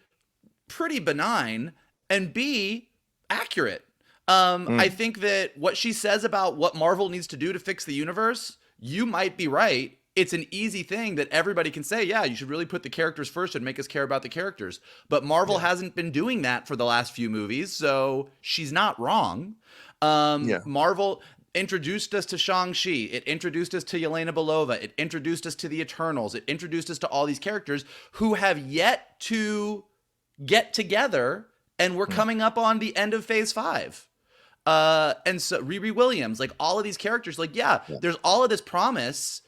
pretty benign, and B, accurate. I think that what she says about what Marvel needs to do to fix the universe, you might be right. It's an easy thing that everybody can say, yeah, you should really put the characters first and make us care about the characters. But Marvel hasn't been doing that for the last few movies, so she's not wrong. Marvel introduced us to Shang-Chi. It introduced us to Yelena Belova. It introduced us to the Eternals. It introduced us to all these characters who have yet to get together, and we're coming up on the end of Phase 5. And so Riri Williams, like all of these characters, like, there's all of this promise.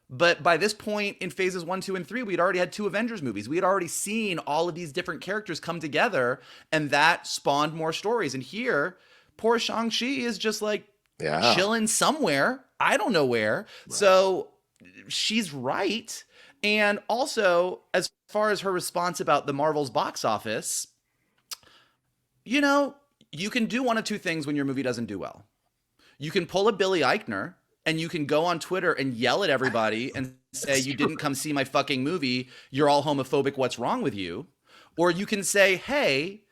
But by this point in phases 1, 2, and 3, we'd already had 2 Avengers movies. We had already seen all of these different characters come together, and that spawned more stories. And here, poor Shang-Chi is just like chilling somewhere. I don't know where. Right. So she's right. And also, as far as her response about the Marvel's box office, you know, you can do one of two things when your movie doesn't do well. You can pull a Billy Eichner, and you can go on Twitter and yell at everybody and say, you didn't come see my fucking movie. You're all homophobic. What's wrong with you? Or you can say, hey,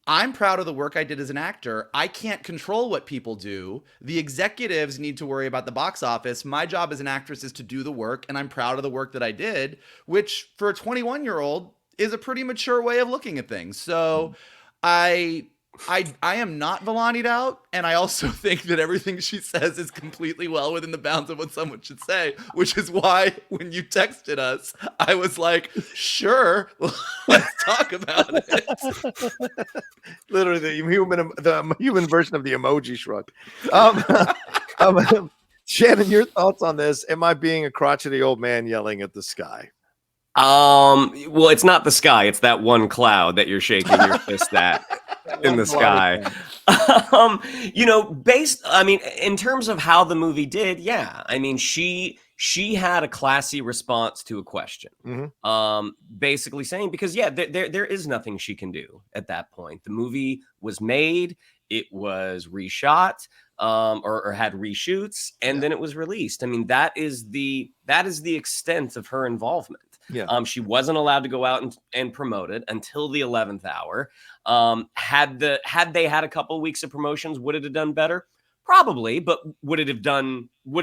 I'm proud of the work I did as an actor. I can't control what people do. The executives need to worry about the box office. My job as an actress is to do the work, and I'm proud of the work that I did, which for a 21-year-old is a pretty mature way of looking at things. So I am not Vellani'd out, and I also think that everything she says is completely well within the bounds of what someone should say, which is why when you texted us, I was like, sure, let's talk about it. Literally the human version of the emoji shrug. Shannon, your thoughts on this? Am I being a crotchety old man yelling at the sky? Well, it's not the sky. It's that one cloud that you're shaking your fist at in the sky. You know, in terms of how the movie did, yeah. I mean, she had a classy response to a question. Basically saying, because there is nothing she can do at that point. The movie was made, it was reshot, or had reshoots, and then it was released. I mean, that is the extent of her involvement. She wasn't allowed to go out and promote it until the 11th hour. Had they had a couple of weeks of promotions, would it have done better? Probably, but would it have done what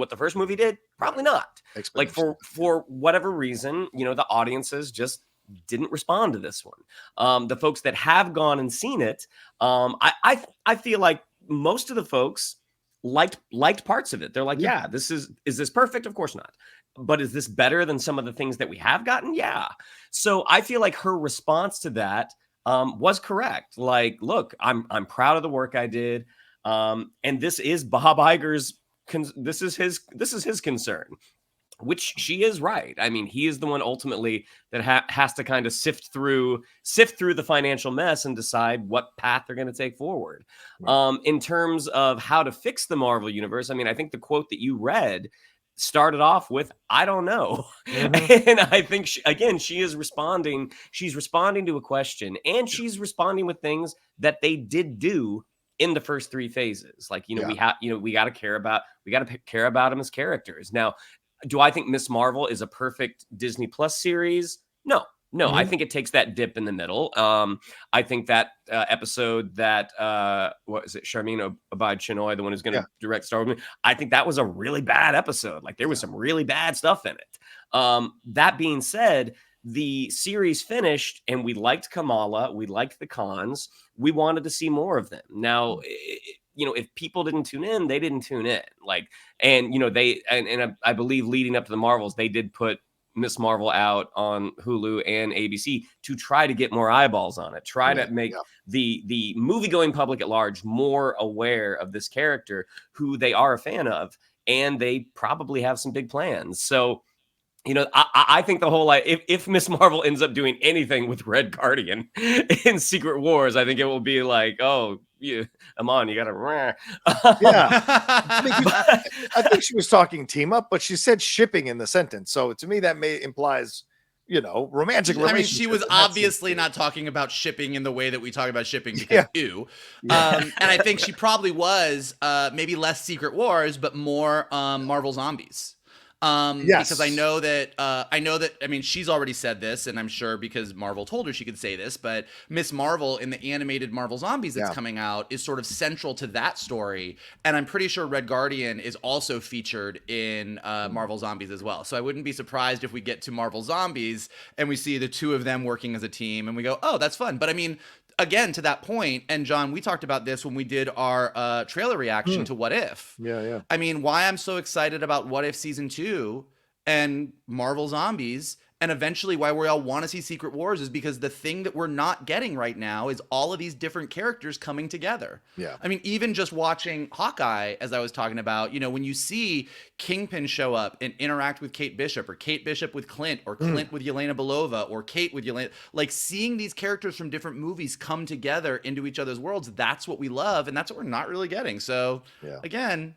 the first movie did? Probably not. Like for whatever reason, you know, the audiences just didn't respond to this one. The folks that have gone and seen it, I feel like most of the folks liked parts of it. They're like, is this perfect? Of course not. But is this better than some of the things that we have gotten? Yeah. So I feel like her response to that was correct. Like, look, I'm proud of the work I did. And this is Bob Iger's this is his concern, which she is right. I mean, he is the one ultimately that has to kind of sift through the financial mess and decide what path they're going to take forward. Right. In terms of how to fix the Marvel universe, I mean, I think the quote that you read started off with, I don't know. And I think she is responding. She's responding to a question, and she's responding with things that they did do in the first 3 phases. Like, we got to care about them as characters. Now, do I think Miss Marvel is a perfect Disney Plus series? No, I think it takes that dip in the middle. I think that episode that, what is it, Sharmeen Obaid-Chinoy, the one who's going to direct Star Wars, I think that was a really bad episode. Like, there was some really bad stuff in it. That being said, the series finished, and we liked Kamala, we liked the Khans, we wanted to see more of them. Now, if people didn't tune in, they didn't tune in. Like, and I believe leading up to the Marvels, they did put Miss Marvel out on Hulu and ABC to try to get more eyeballs on it, try to make the movie-going public at large more aware of this character who they are a fan of, and they probably have some big plans. So, you know, I think the whole, like, if Miss Marvel ends up doing anything with Red Guardian in Secret Wars, I think it will be like, oh, Iman, you gotta. Yeah. I think she was talking team up, but she said shipping in the sentence. So to me, that implies, you know, romantic relationship. I mean, she was obviously not talking about shipping in the way that we talk about shipping because ew. And I think she probably was maybe less Secret Wars, but more Marvel Zombies. Because I know that I mean, she's already said this, and I'm sure because Marvel told her she could say this, but Miss Marvel in the animated Marvel Zombies that's coming out is sort of central to that story, and I'm pretty sure Red Guardian is also featured in Marvel Zombies as well. So I wouldn't be surprised if we get to Marvel Zombies and we see the two of them working as a team and we go, oh, that's fun. But I mean, again, to that point, and John, we talked about this when we did our trailer reaction to What If. Yeah. I mean, why I'm so excited about What If Season 2 and Marvel Zombies, and eventually why we all want to see Secret Wars, is because the thing that we're not getting right now is all of these different characters coming together. Yeah. I mean, even just watching Hawkeye, as I was talking about, you know, when you see Kingpin show up and interact with Kate Bishop, or Kate Bishop with Clint, or Clint with Yelena Belova, or Kate with Yelena, like seeing these characters from different movies come together into each other's worlds, that's what we love, and that's what we're not really getting. So, again,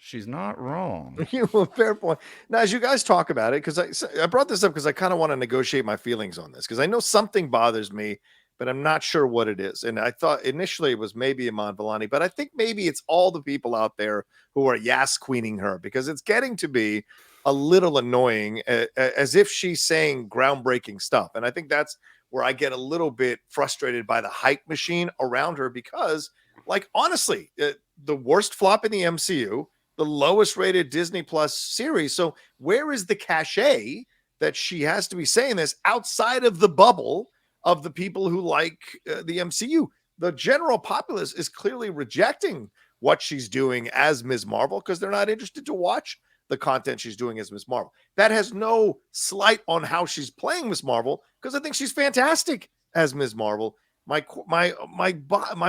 she's not wrong. Fair point. Now, as you guys talk about it, because I brought this up because I kind of want to negotiate my feelings on this, because I know something bothers me, but I'm not sure what it is. And I thought initially it was maybe Iman Vellani, but I think maybe it's all the people out there who are yas queening her, because it's getting to be a little annoying, as if she's saying groundbreaking stuff. And I think that's where I get a little bit frustrated by the hype machine around her, because, like, honestly, the worst flop in the MCU, the lowest rated Disney Plus series. So where is the cachet that she has to be saying this outside of the bubble of the people who like the MCU? The general populace is clearly rejecting what she's doing as Ms. Marvel because they're not interested to watch the content she's doing as Ms. Marvel. That has no slight on how she's playing Ms. Marvel, because I think she's fantastic as Ms. Marvel. My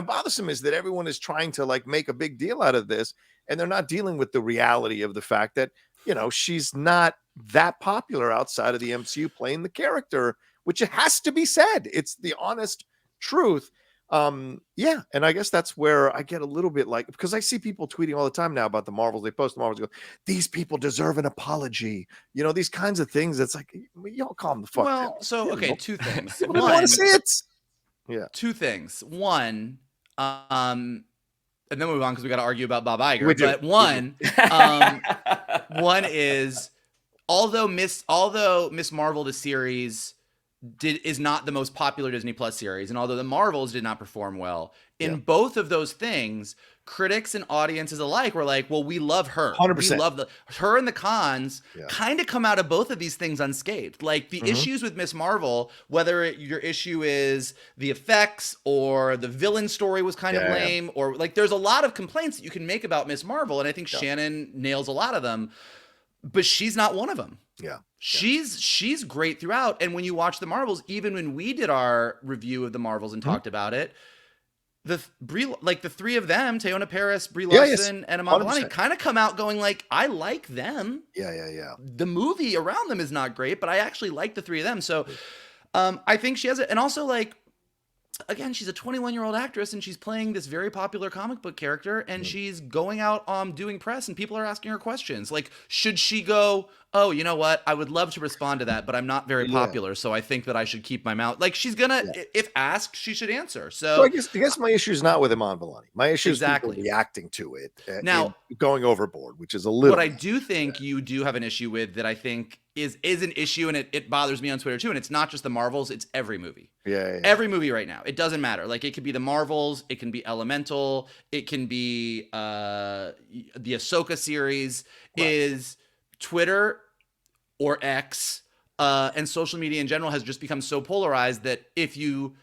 bothersome is that everyone is trying to, like, make a big deal out of this, and they're not dealing with the reality of the fact that, you know, she's not that popular outside of the MCU playing the character, which it has to be said. It's the honest truth. And I guess that's where I get a little bit, like, because I see people tweeting all the time now about the Marvels. They post the Marvels, go, these people deserve an apology. You know, these kinds of things. It's like, y'all calm the fuck down. Well, so, okay, two things. People don't want to see it. Yeah. Two things. One, and then we'll move on because we got to argue about Bob Iger. But one is, although Miss Marvel the series is not the most popular Disney Plus series, and although the Marvels did not perform well, in both of those things, critics and audiences alike were like, well, we love her. 100%. We love her, and the cons kind of come out of both of these things unscathed. Like the issues with Miss Marvel, whether your issue is the effects or the villain story was kind of lame, or like there's a lot of complaints that you can make about Miss Marvel, and I think Shannon nails a lot of them, but she's not one of them. Yeah. She's great throughout. And when you watch the Marvels, even when we did our review of the Marvels and talked about it, the three of them, Teyonah Parris, Brie Larson, and Iman Vellani, kind of come out going like, I like them. Yeah. The movie around them is not great, but I actually like the three of them. So I think she has it. And also, like, again, she's a 21-year-old actress, and she's playing this very popular comic book character, and she's going out doing press, and people are asking her questions. Like, should she go, oh, you know what? I would love to respond to that, but I'm not very popular, so I think that I should keep my mouth. Like, she's gonna, if asked, she should answer. So I guess my issue is not with Iman Vellani. My issue is people reacting to it, now going overboard, which is a little. What I do think you do have an issue with, that I think is an issue, and it bothers me on Twitter too, and it's not just the Marvels, it's every movie. Every movie right now. It doesn't matter. Like, it could be the Marvels, it can be Elemental, it can be the Ahsoka series, is Twitter or X and social media in general has just become so polarized that if you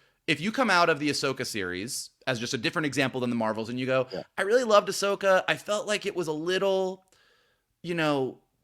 come out of the Ahsoka series as just a different example than the Marvels, and you go, I really loved Ahsoka, I felt like it was a little, you know,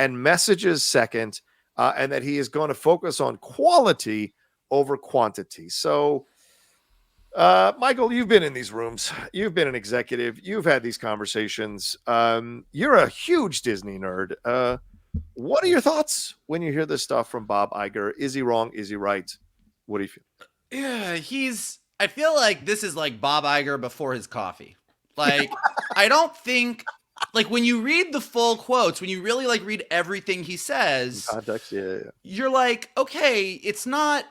and messages second, and that he is going to focus on quality over quantity. So, Michael, you've been in these rooms. You've been an executive. You've had these conversations. You're a huge Disney nerd. What are your thoughts when you hear this stuff from Bob Iger? Is he wrong? Is he right? What do you feel? Yeah, I feel like this is like Bob Iger before his coffee. Like, I don't think, like, when you read the full quotes, when you really like read everything he says, Context, yeah. You're like, okay, it's not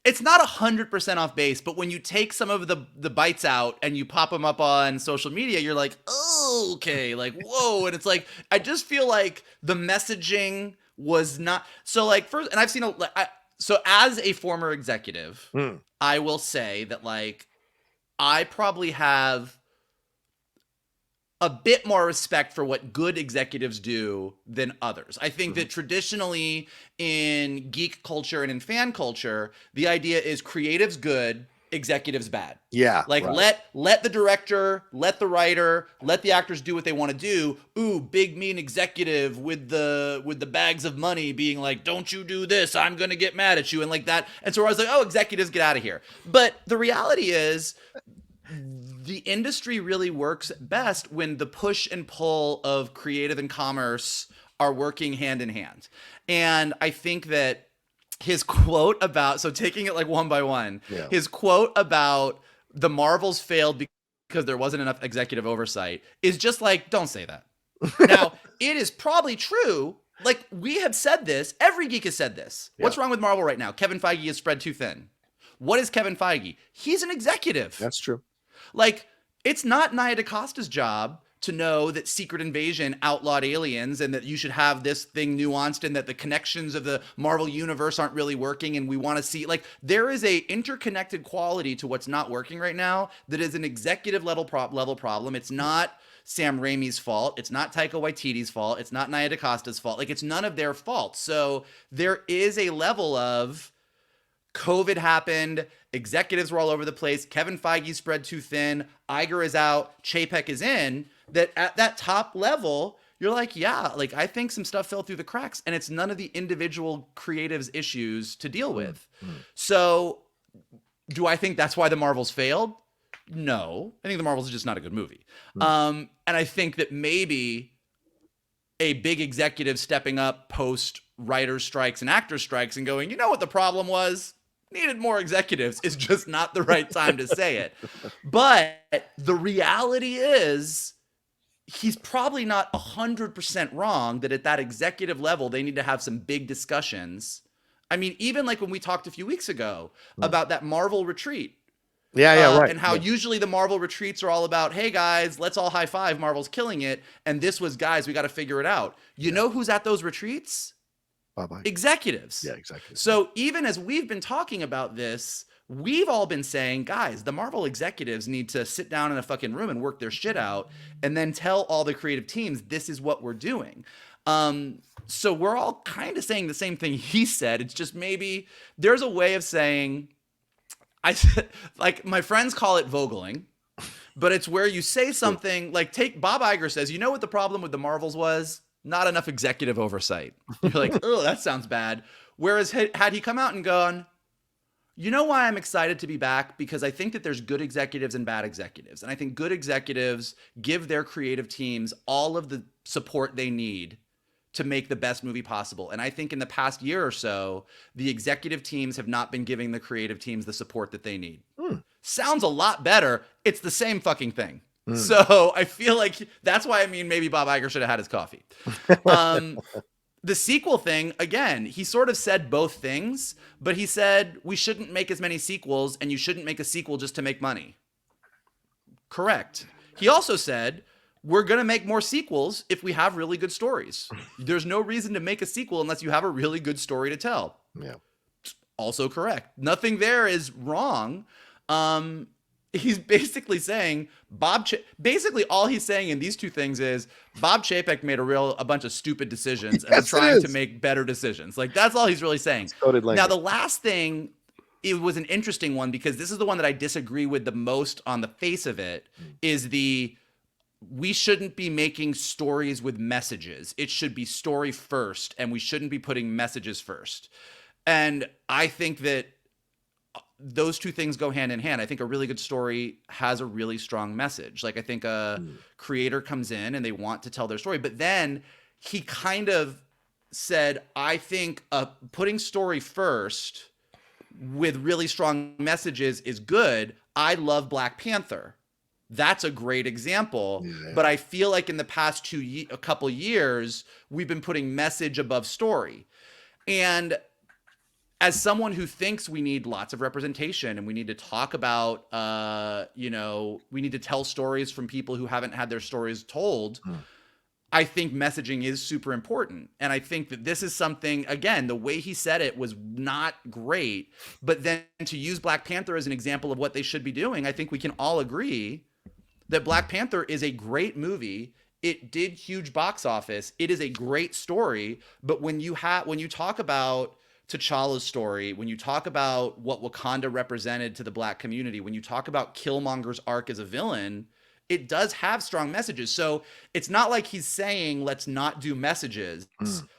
100% off base, but when you take some of the bites out and you pop them up on social media, you're like, oh, okay, like, whoa. And it's like, I just feel like the messaging was not, so like first, and I've seen, so as a former executive, I will say that like, I probably have a bit more respect for what good executives do than others. I think that traditionally in geek culture and in fan culture, the idea is creatives good, executives bad. Yeah. Like let the director, let the writer, let the actors do what they want to do. Ooh, big mean executive with the bags of money being like, don't you do this, I'm gonna get mad at you, and like that. And so I was like, oh, executives, get out of here. But the reality is, the industry really works best when the push and pull of creative and commerce are working hand in hand. And I think that his quote about, so taking it like one by one, his quote about the Marvels failed because there wasn't enough executive oversight is just like, don't say that. Now, it is probably true. Like, we have said this. Every geek has said this. What's wrong with Marvel right now? Kevin Feige is spread too thin. What is Kevin Feige? He's an executive. That's true. Like, it's not Nia DaCosta's job to know that Secret Invasion outlawed aliens and that you should have this thing nuanced and that the connections of the Marvel universe aren't really working and we want to see, like, there is a interconnected quality to what's not working right now that is an executive level problem. It's not Sam Raimi's fault. It's not Taika Waititi's fault. It's not Nia DaCosta's fault. Like, it's none of their fault. So there is a level of COVID happened, executives were all over the place, Kevin Feige spread too thin, Iger is out, Chapek is in, that at that top level, you're like, yeah, like, I think some stuff fell through the cracks, and it's none of the individual creatives' issues to deal with. So, do I think that's why the Marvels failed? No. I think the Marvels is just not a good movie. And I think that maybe a big executive stepping up post writers' strikes and actors' strikes and going, you know what the problem was? Needed more executives is just not the right time to say it. But the reality is, he's probably not 100% wrong that at that executive level, they need to have some big discussions. I mean, even like when we talked a few weeks ago about that Marvel retreat. Right. And how usually the Marvel retreats are all about, hey guys, let's all high five, Marvel's killing it. And this was, guys, we got to figure it out. You know who's at those retreats? Bye-bye. Executives. Yeah, exactly. So even as we've been talking about this, we've all been saying, guys, the Marvel executives need to sit down in a fucking room and work their shit out and then tell all the creative teams, this is what we're doing. So we're all kind of saying the same thing he said. It's just maybe there's a way of saying, like, my friends call it Vogeling, but it's where you say something like, take Bob Iger says, you know what the problem with the Marvels was? Not enough executive oversight. You're like, oh, that sounds bad. Whereas had he come out and gone, you know why I'm excited to be back? Because I think that there's good executives and bad executives. And I think good executives give their creative teams all of the support they need to make the best movie possible. And I think in the past year or so, the executive teams have not been giving the creative teams the support that they need. Sounds a lot better. It's the same fucking thing. So I feel like that's why, I mean, maybe Bob Iger should have had his coffee. The sequel thing, again, he sort of said both things, but he said we shouldn't make as many sequels and you shouldn't make a sequel just to make money. Correct. He also said we're going to make more sequels if we have really good stories. There's no reason to make a sequel unless you have a really good story to tell. Yeah. Also correct. Nothing there is wrong. He's basically saying basically all he's saying in these two things is Bob Chapek made a bunch of stupid decisions and I'm trying to make better decisions. Like, that's all he's really saying. Now, the last thing, it was an interesting one because this is the one that I disagree with the most on the face of it, is we shouldn't be making stories with messages. It should be story first, and we shouldn't be putting messages first. And I think that those two things go hand in hand. I think a really good story has a really strong message. Like, I think a creator comes in and they want to tell their story, but then he kind of said, I think putting story first with really strong messages is good. I love Black Panther. That's a great example. Yeah. But I feel like in the past a couple years, we've been putting message above story. And as someone who thinks we need lots of representation and we need to talk about, we need to tell stories from people who haven't had their stories told, I think messaging is super important. And I think that this is something, again, the way he said it was not great, but then to use Black Panther as an example of what they should be doing, I think we can all agree that Black Panther is a great movie. It did huge box office. It is a great story. But when you talk about T'Challa's story, when you talk about what Wakanda represented to the Black community, when you talk about Killmonger's arc as a villain, it does have strong messages. So it's not like he's saying, let's not do messages.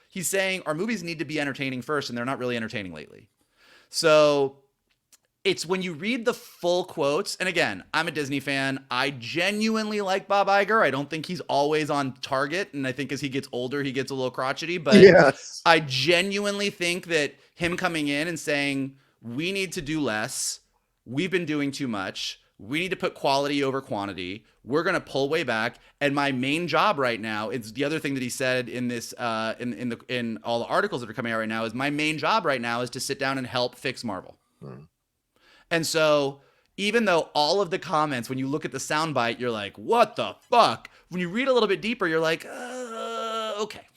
He's saying our movies need to be entertaining first, and they're not really entertaining lately. So it's when you read the full quotes, and again, I'm a Disney fan. I genuinely like Bob Iger. I don't think he's always on target, and I think as he gets older, he gets a little crotchety, but Yes. I genuinely think that him coming in and saying, we need to do less. We've been doing too much. We need to put quality over quantity. We're going to pull way back. And my main job right now, it's the other thing that he said in this, in all the articles that are coming out right now, is my main job right now is to sit down and help fix Marvel. And so even though all of the comments, when you look at the soundbite, you're like, what the fuck? When you read a little bit deeper, you're like, okay.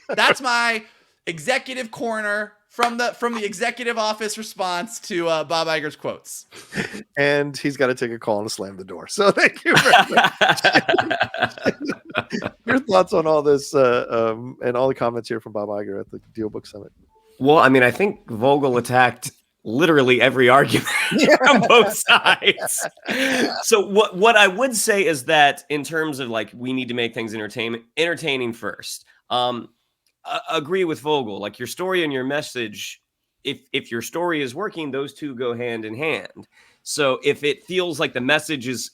That's my executive corner from the executive office response to Bob Iger's quotes. And he's got to take a call and slam the door. So thank you very much. Your thoughts on all this and all the comments here from Bob Iger at the Deal Book Summit? Well, I mean, I think Vogel attacked literally every argument from both sides. So what I would say is that in terms of like, we need to make things entertaining first. Agree with Vogel, like your story and your message. If your story is working, those two go hand in hand. So if it feels like the message is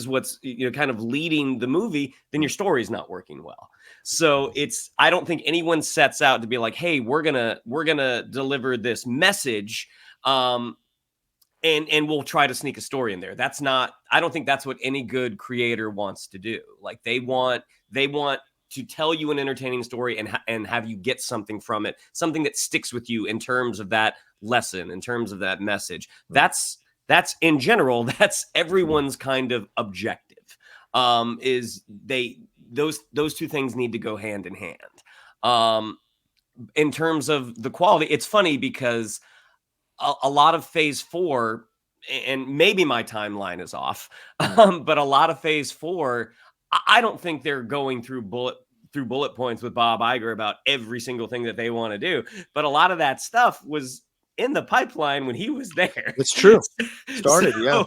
what's kind of leading the movie, then your story is not working well. So I don't think anyone sets out to be like, hey, we're gonna deliver this message, and we'll try to sneak a story in there. I don't think that's what any good creator wants to do. Like they want to tell you an entertaining story and have you get something from it, something that sticks with you in terms of that lesson, in terms of that message. That's in general, that's everyone's kind of objective. Those two things need to go hand in hand. In terms of the quality, it's funny because a lot of Phase 4, and maybe my timeline is off, but a lot of Phase 4, I don't think they're going through bullet points with Bob Iger about every single thing that they want to do. But a lot of that stuff was in the pipeline when he was there. It's true. Started, yeah.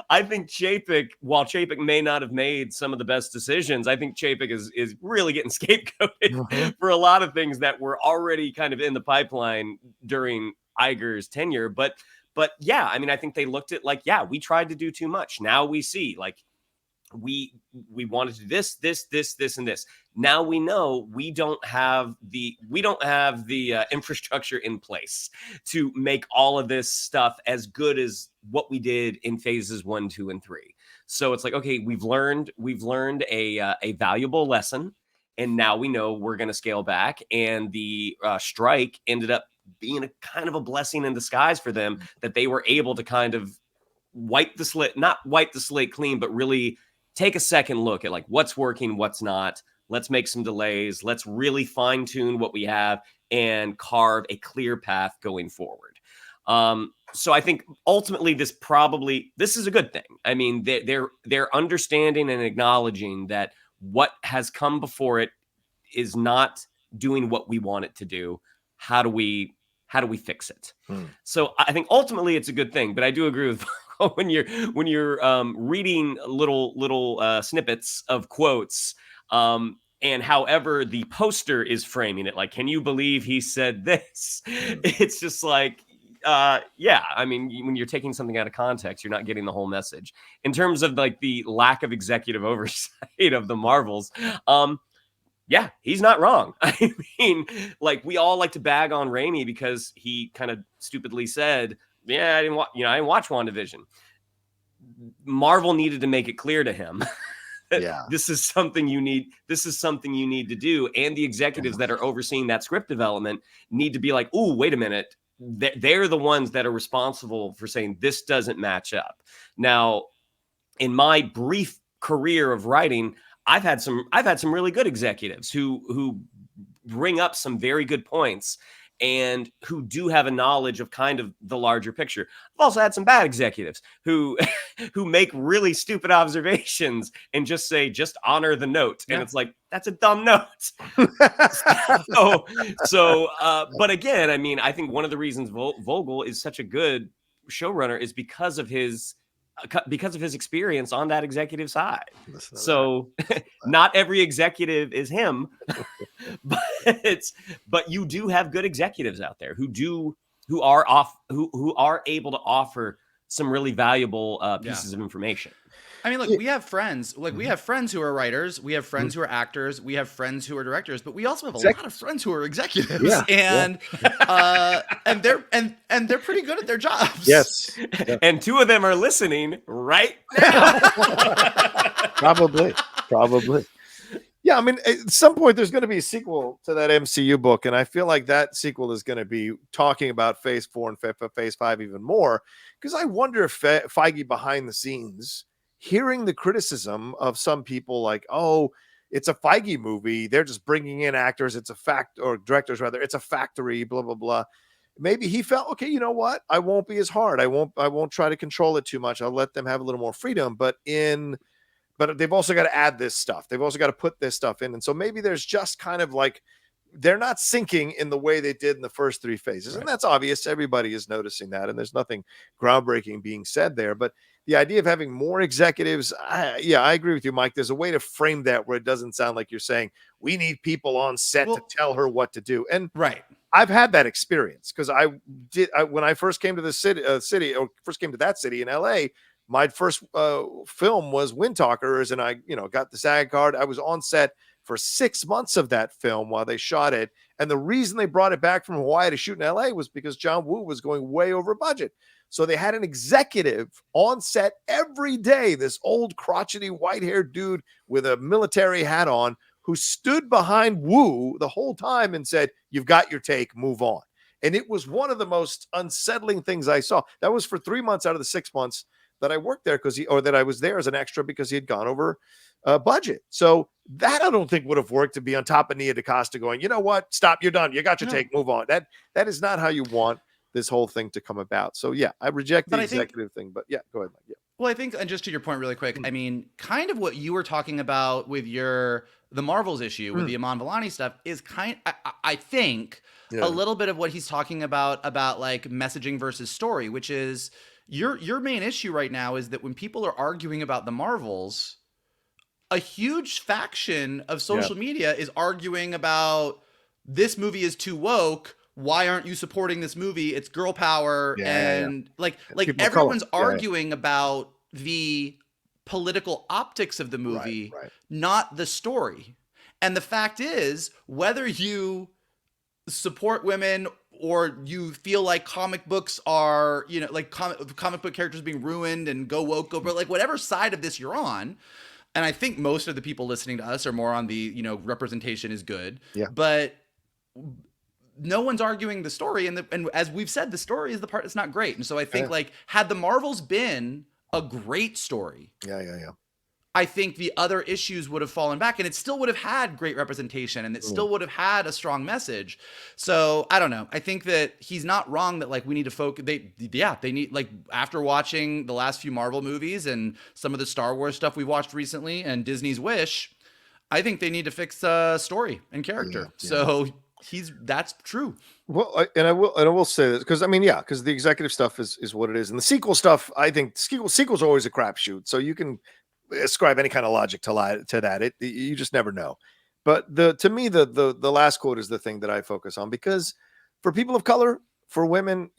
I think Chapek, while Chapek may not have made some of the best decisions, I think Chapek is really getting scapegoated for a lot of things that were already kind of in the pipeline during Iger's tenure. But yeah, I mean, I think they looked at like, yeah, we tried to do too much. Now we see like, we wanted to do this, and this. Now we know we don't have the infrastructure in place to make all of this stuff as good as what we did in phases 1, 2, and 3. So it's like, okay, we've learned a valuable lesson, and now we know we're going to scale back. And the strike ended up being a kind of a blessing in disguise for them, that they were able to kind of not wipe the slate clean, but really take a second look at like what's working, what's not. Let's make some delays. Let's really fine tune what we have and carve a clear path going forward. So I think ultimately this is a good thing. I mean, they're understanding and acknowledging that what has come before it is not doing what we want it to do. How do we fix it? So I think ultimately it's a good thing, but I do agree with when you're reading little snippets of quotes, and however the poster is framing it, like, can you believe he said this? It's just like, yeah, I mean, when you're taking something out of context, you're not getting the whole message. In terms of like the lack of executive oversight of the Marvels, yeah, he's not wrong. I mean, like, we all like to bag on Raimi because he kind of stupidly said, yeah, I didn't watch WandaVision. Marvel needed to make it clear to him. Yeah. This is something you need to do. And the executives that are overseeing that script development need to be like, oh, wait a minute. They're the ones that are responsible for saying this doesn't match up. Now, in my brief career of writing, I've had some really good executives who bring up some very good points and who do have a knowledge of kind of the larger picture. I've also had some bad executives who make really stupid observations and just honor the note. And it's like, that's a dumb note. But again, I mean, I think one of the reasons Vogel is such a good showrunner is because of his experience on that executive side. So not every executive is him, but you do have good executives out there who are able to offer some really valuable pieces of information. I mean, look, we have friends. Like, we have friends who are writers, we have friends who are actors, we have friends who are directors, but we also have a lot of friends who are executives. And they're pretty good at their jobs. Yes. And two of them are listening right now. Probably. Yeah, I mean, at some point there's going to be a sequel to that MCU book, and I feel like that sequel is going to be talking about Phase 4 and Phase 5 even more, because I wonder if Feige behind the scenes, hearing the criticism of some people like, oh, it's a Feige movie, they're just bringing in actors, or directors rather, it's a factory, blah, blah, blah. Maybe he felt, okay, you know what? I won't be as hard. I won't try to control it too much. I'll let them have a little more freedom, but they've also got to add this stuff. They've also got to put this stuff in. And so maybe there's just kind of like, they're not sinking in the way they did in the first three phases. Right. And that's obvious. Everybody is noticing that. And there's nothing groundbreaking being said there. But the idea of having more executives, I agree with you, Mike. There's a way to frame that where it doesn't sound like you're saying, we need people on set to tell her what to do. And I've had that experience because when I first came to the city, or first came to that city in LA, my first film was Wind Talkers, and I, got the SAG card. I was on set for 6 months of that film while they shot it. And the reason they brought it back from Hawaii to shoot in LA was because John Woo was going way over budget. So they had an executive on set every day, this old crotchety white-haired dude with a military hat on, who stood behind Woo the whole time and said, you've got your take, move on. And it was one of the most unsettling things I saw. That was for 3 months out of the 6 months that I worked there that I was there as an extra because he had gone over budget. So that I don't think would have worked, to be on top of Nia DaCosta going, you know what, stop, you're done. You got your take, move on. That is not how you want this whole thing to come about. So yeah, I reject the executive thing, but yeah, go ahead, Mike. Yeah. Well, I think, and just to your point really quick, I mean, kind of what you were talking about with the Marvels issue with the Iman Vellani stuff is I think a little bit of what he's talking about like messaging versus story, which is your main issue right now is that when people are arguing about the Marvels, a huge faction of social media is arguing about this movie is too woke. Why aren't you supporting this movie? It's girl power. Like everyone's arguing about the political optics of the movie, not the story. And the fact is, whether you support women or you feel like comic books are, like comic book characters being ruined and go woke over, like whatever side of this you're on. And I think most of the people listening to us are more on the, representation is good. Yeah. But no one's arguing the story. And as we've said, the story is the part that's not great. And so I think like had the Marvels been a great story. I think the other issues would have fallen back, and it still would have had great representation, and it still would have had a strong message. So I don't know. I think that he's not wrong that like we need to focus. They need, like, after watching the last few Marvel movies and some of the Star Wars stuff we watched recently and Disney's Wish, I think they need to fix story and character. So That's true. Well, I will say this because I mean, yeah, because the executive stuff is what it is, and the sequel stuff, I think sequels are always a crapshoot. So you can ascribe any kind of logic to that. You just never know. But to me, the last quote is the thing that I focus on because for people of color, for women,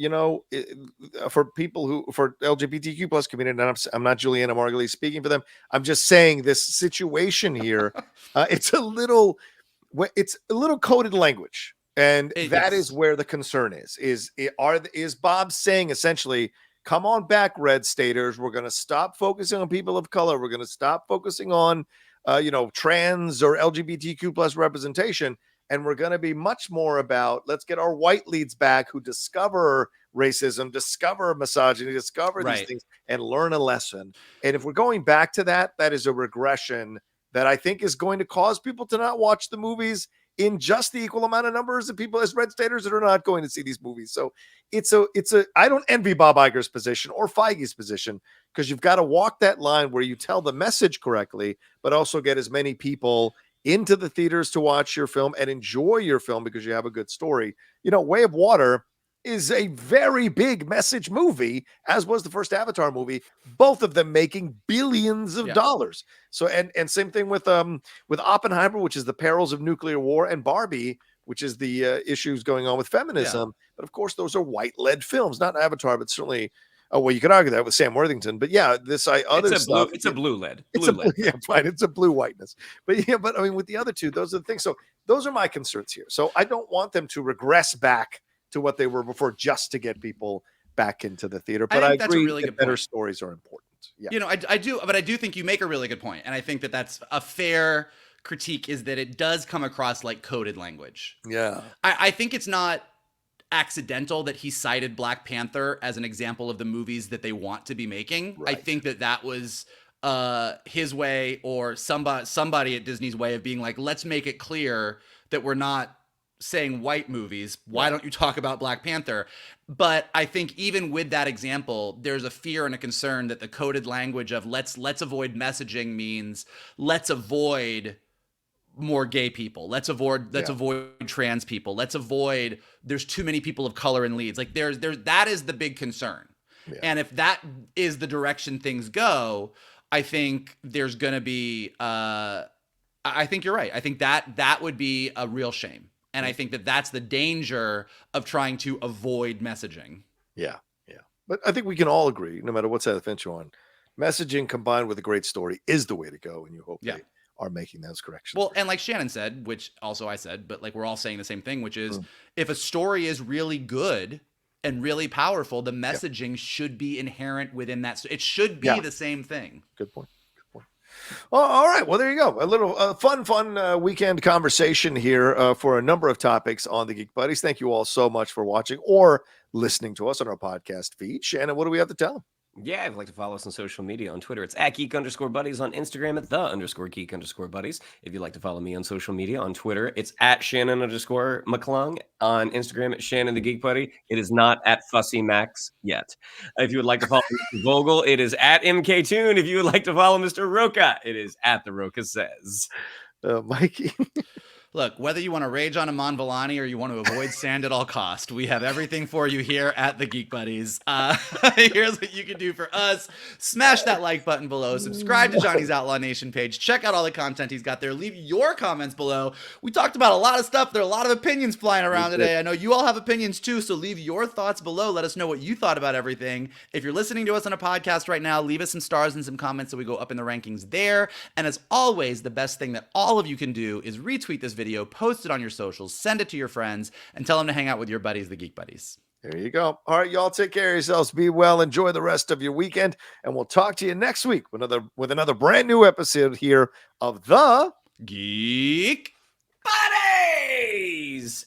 for people for LGBTQ plus community, and I'm not Juliana Margulies speaking for them. I'm just saying this situation here. It's a little coded language. And that is where the concern is. Is Bob saying essentially, come on back, red staters. We're going to stop focusing on people of color. We're going to stop focusing on, trans or LGBTQ plus representation. And we're going to be much more about, let's get our white leads back who discover racism, discover misogyny, discover these things and learn a lesson. And if we're going back to that, that is a regression that I think is going to cause people to not watch the movies in just the equal amount of numbers of people as red staters that are not going to see these movies. So I don't envy Bob Iger's position or Feige's position because you've got to walk that line where you tell the message correctly, but also get as many people into the theaters to watch your film and enjoy your film because you have a good story. Way of Water is a very big message movie, as was the first Avatar movie, both of them making billions of dollars. So, and same thing with Oppenheimer, which is the perils of nuclear war, and Barbie, which is the issues going on with feminism. Yeah. But of course, those are white-led films, not Avatar, but certainly, you could argue that with Sam Worthington. But yeah, it's a blue lead. Fine. It's a blue whiteness. But I mean, with the other two, those are the things. So those are my concerns here. So I don't want them to regress back to what they were before just to get people back into the theater. But I agree that better stories are important. Yeah. I do think you make a really good point. And I think that that's a fair critique, is that it does come across like coded language. Yeah. I think it's not accidental that he cited Black Panther as an example of the movies that they want to be making. Right. I think that was his way, or somebody at Disney's way of being like, let's make it clear that we're not saying white movies. Why don't you talk about Black Panther? But I think even with that example, there's a fear and a concern that the coded language of let's avoid messaging means let's avoid more gay people. Let's avoid trans people. Let's avoid there's too many people of color in leads. Like there's that is the big concern. Yeah. And if that is the direction things go, I think there's going to be I think you're right. I think that would be a real shame. And I think that that's the danger of trying to avoid messaging. Yeah, yeah. But I think we can all agree, no matter what side of the fence you're on, messaging combined with a great story is the way to go. And you hope they are making those corrections. Well, and like Shannon said, which also I said, but like we're all saying the same thing, which is if a story is really good and really powerful, the messaging should be inherent within that. It should be the same thing. Good point. Well, all right. Well, there you go. A little fun weekend conversation here for a number of topics on the Geek Buddies. Thank you all so much for watching or listening to us on our podcast feed. Shannon, what do we have to tell them? Yeah, if you'd like to follow us on social media, on Twitter, it's at @geek_buddies, on Instagram at @the_geek_buddies. If you'd like to follow me on social media, on Twitter, it's at Shannon_McClung, on Instagram at Shannon the Geek Buddy. It is not at Fussy Max yet. If you would like to follow Mr. Vogel, it is at MKToon. If you would like to follow Mr. Rocha, it is at The Rocha Says. Mikey. Look, whether you want to rage on Iman Vellani or you want to avoid sand at all cost, we have everything for you here at the Geek Buddies. Here's what you can do for us. Smash that like button below. Subscribe to Johnny's Outlaw Nation page. Check out all the content he's got there. Leave your comments below. We talked about a lot of stuff. There are a lot of opinions flying around today. I know you all have opinions too, so leave your thoughts below. Let us know what you thought about everything. If you're listening to us on a podcast right now, leave us some stars and some comments so we go up in the rankings there. And as always, the best thing that all of you can do is retweet this video, post it on your socials, send it to your friends, and tell them to hang out with your buddies, the Geek Buddies. There you go. All right, y'all, take care of yourselves. Be well. Enjoy the rest of your weekend, and we'll talk to you next week with another brand new episode here of the Geek Buddies.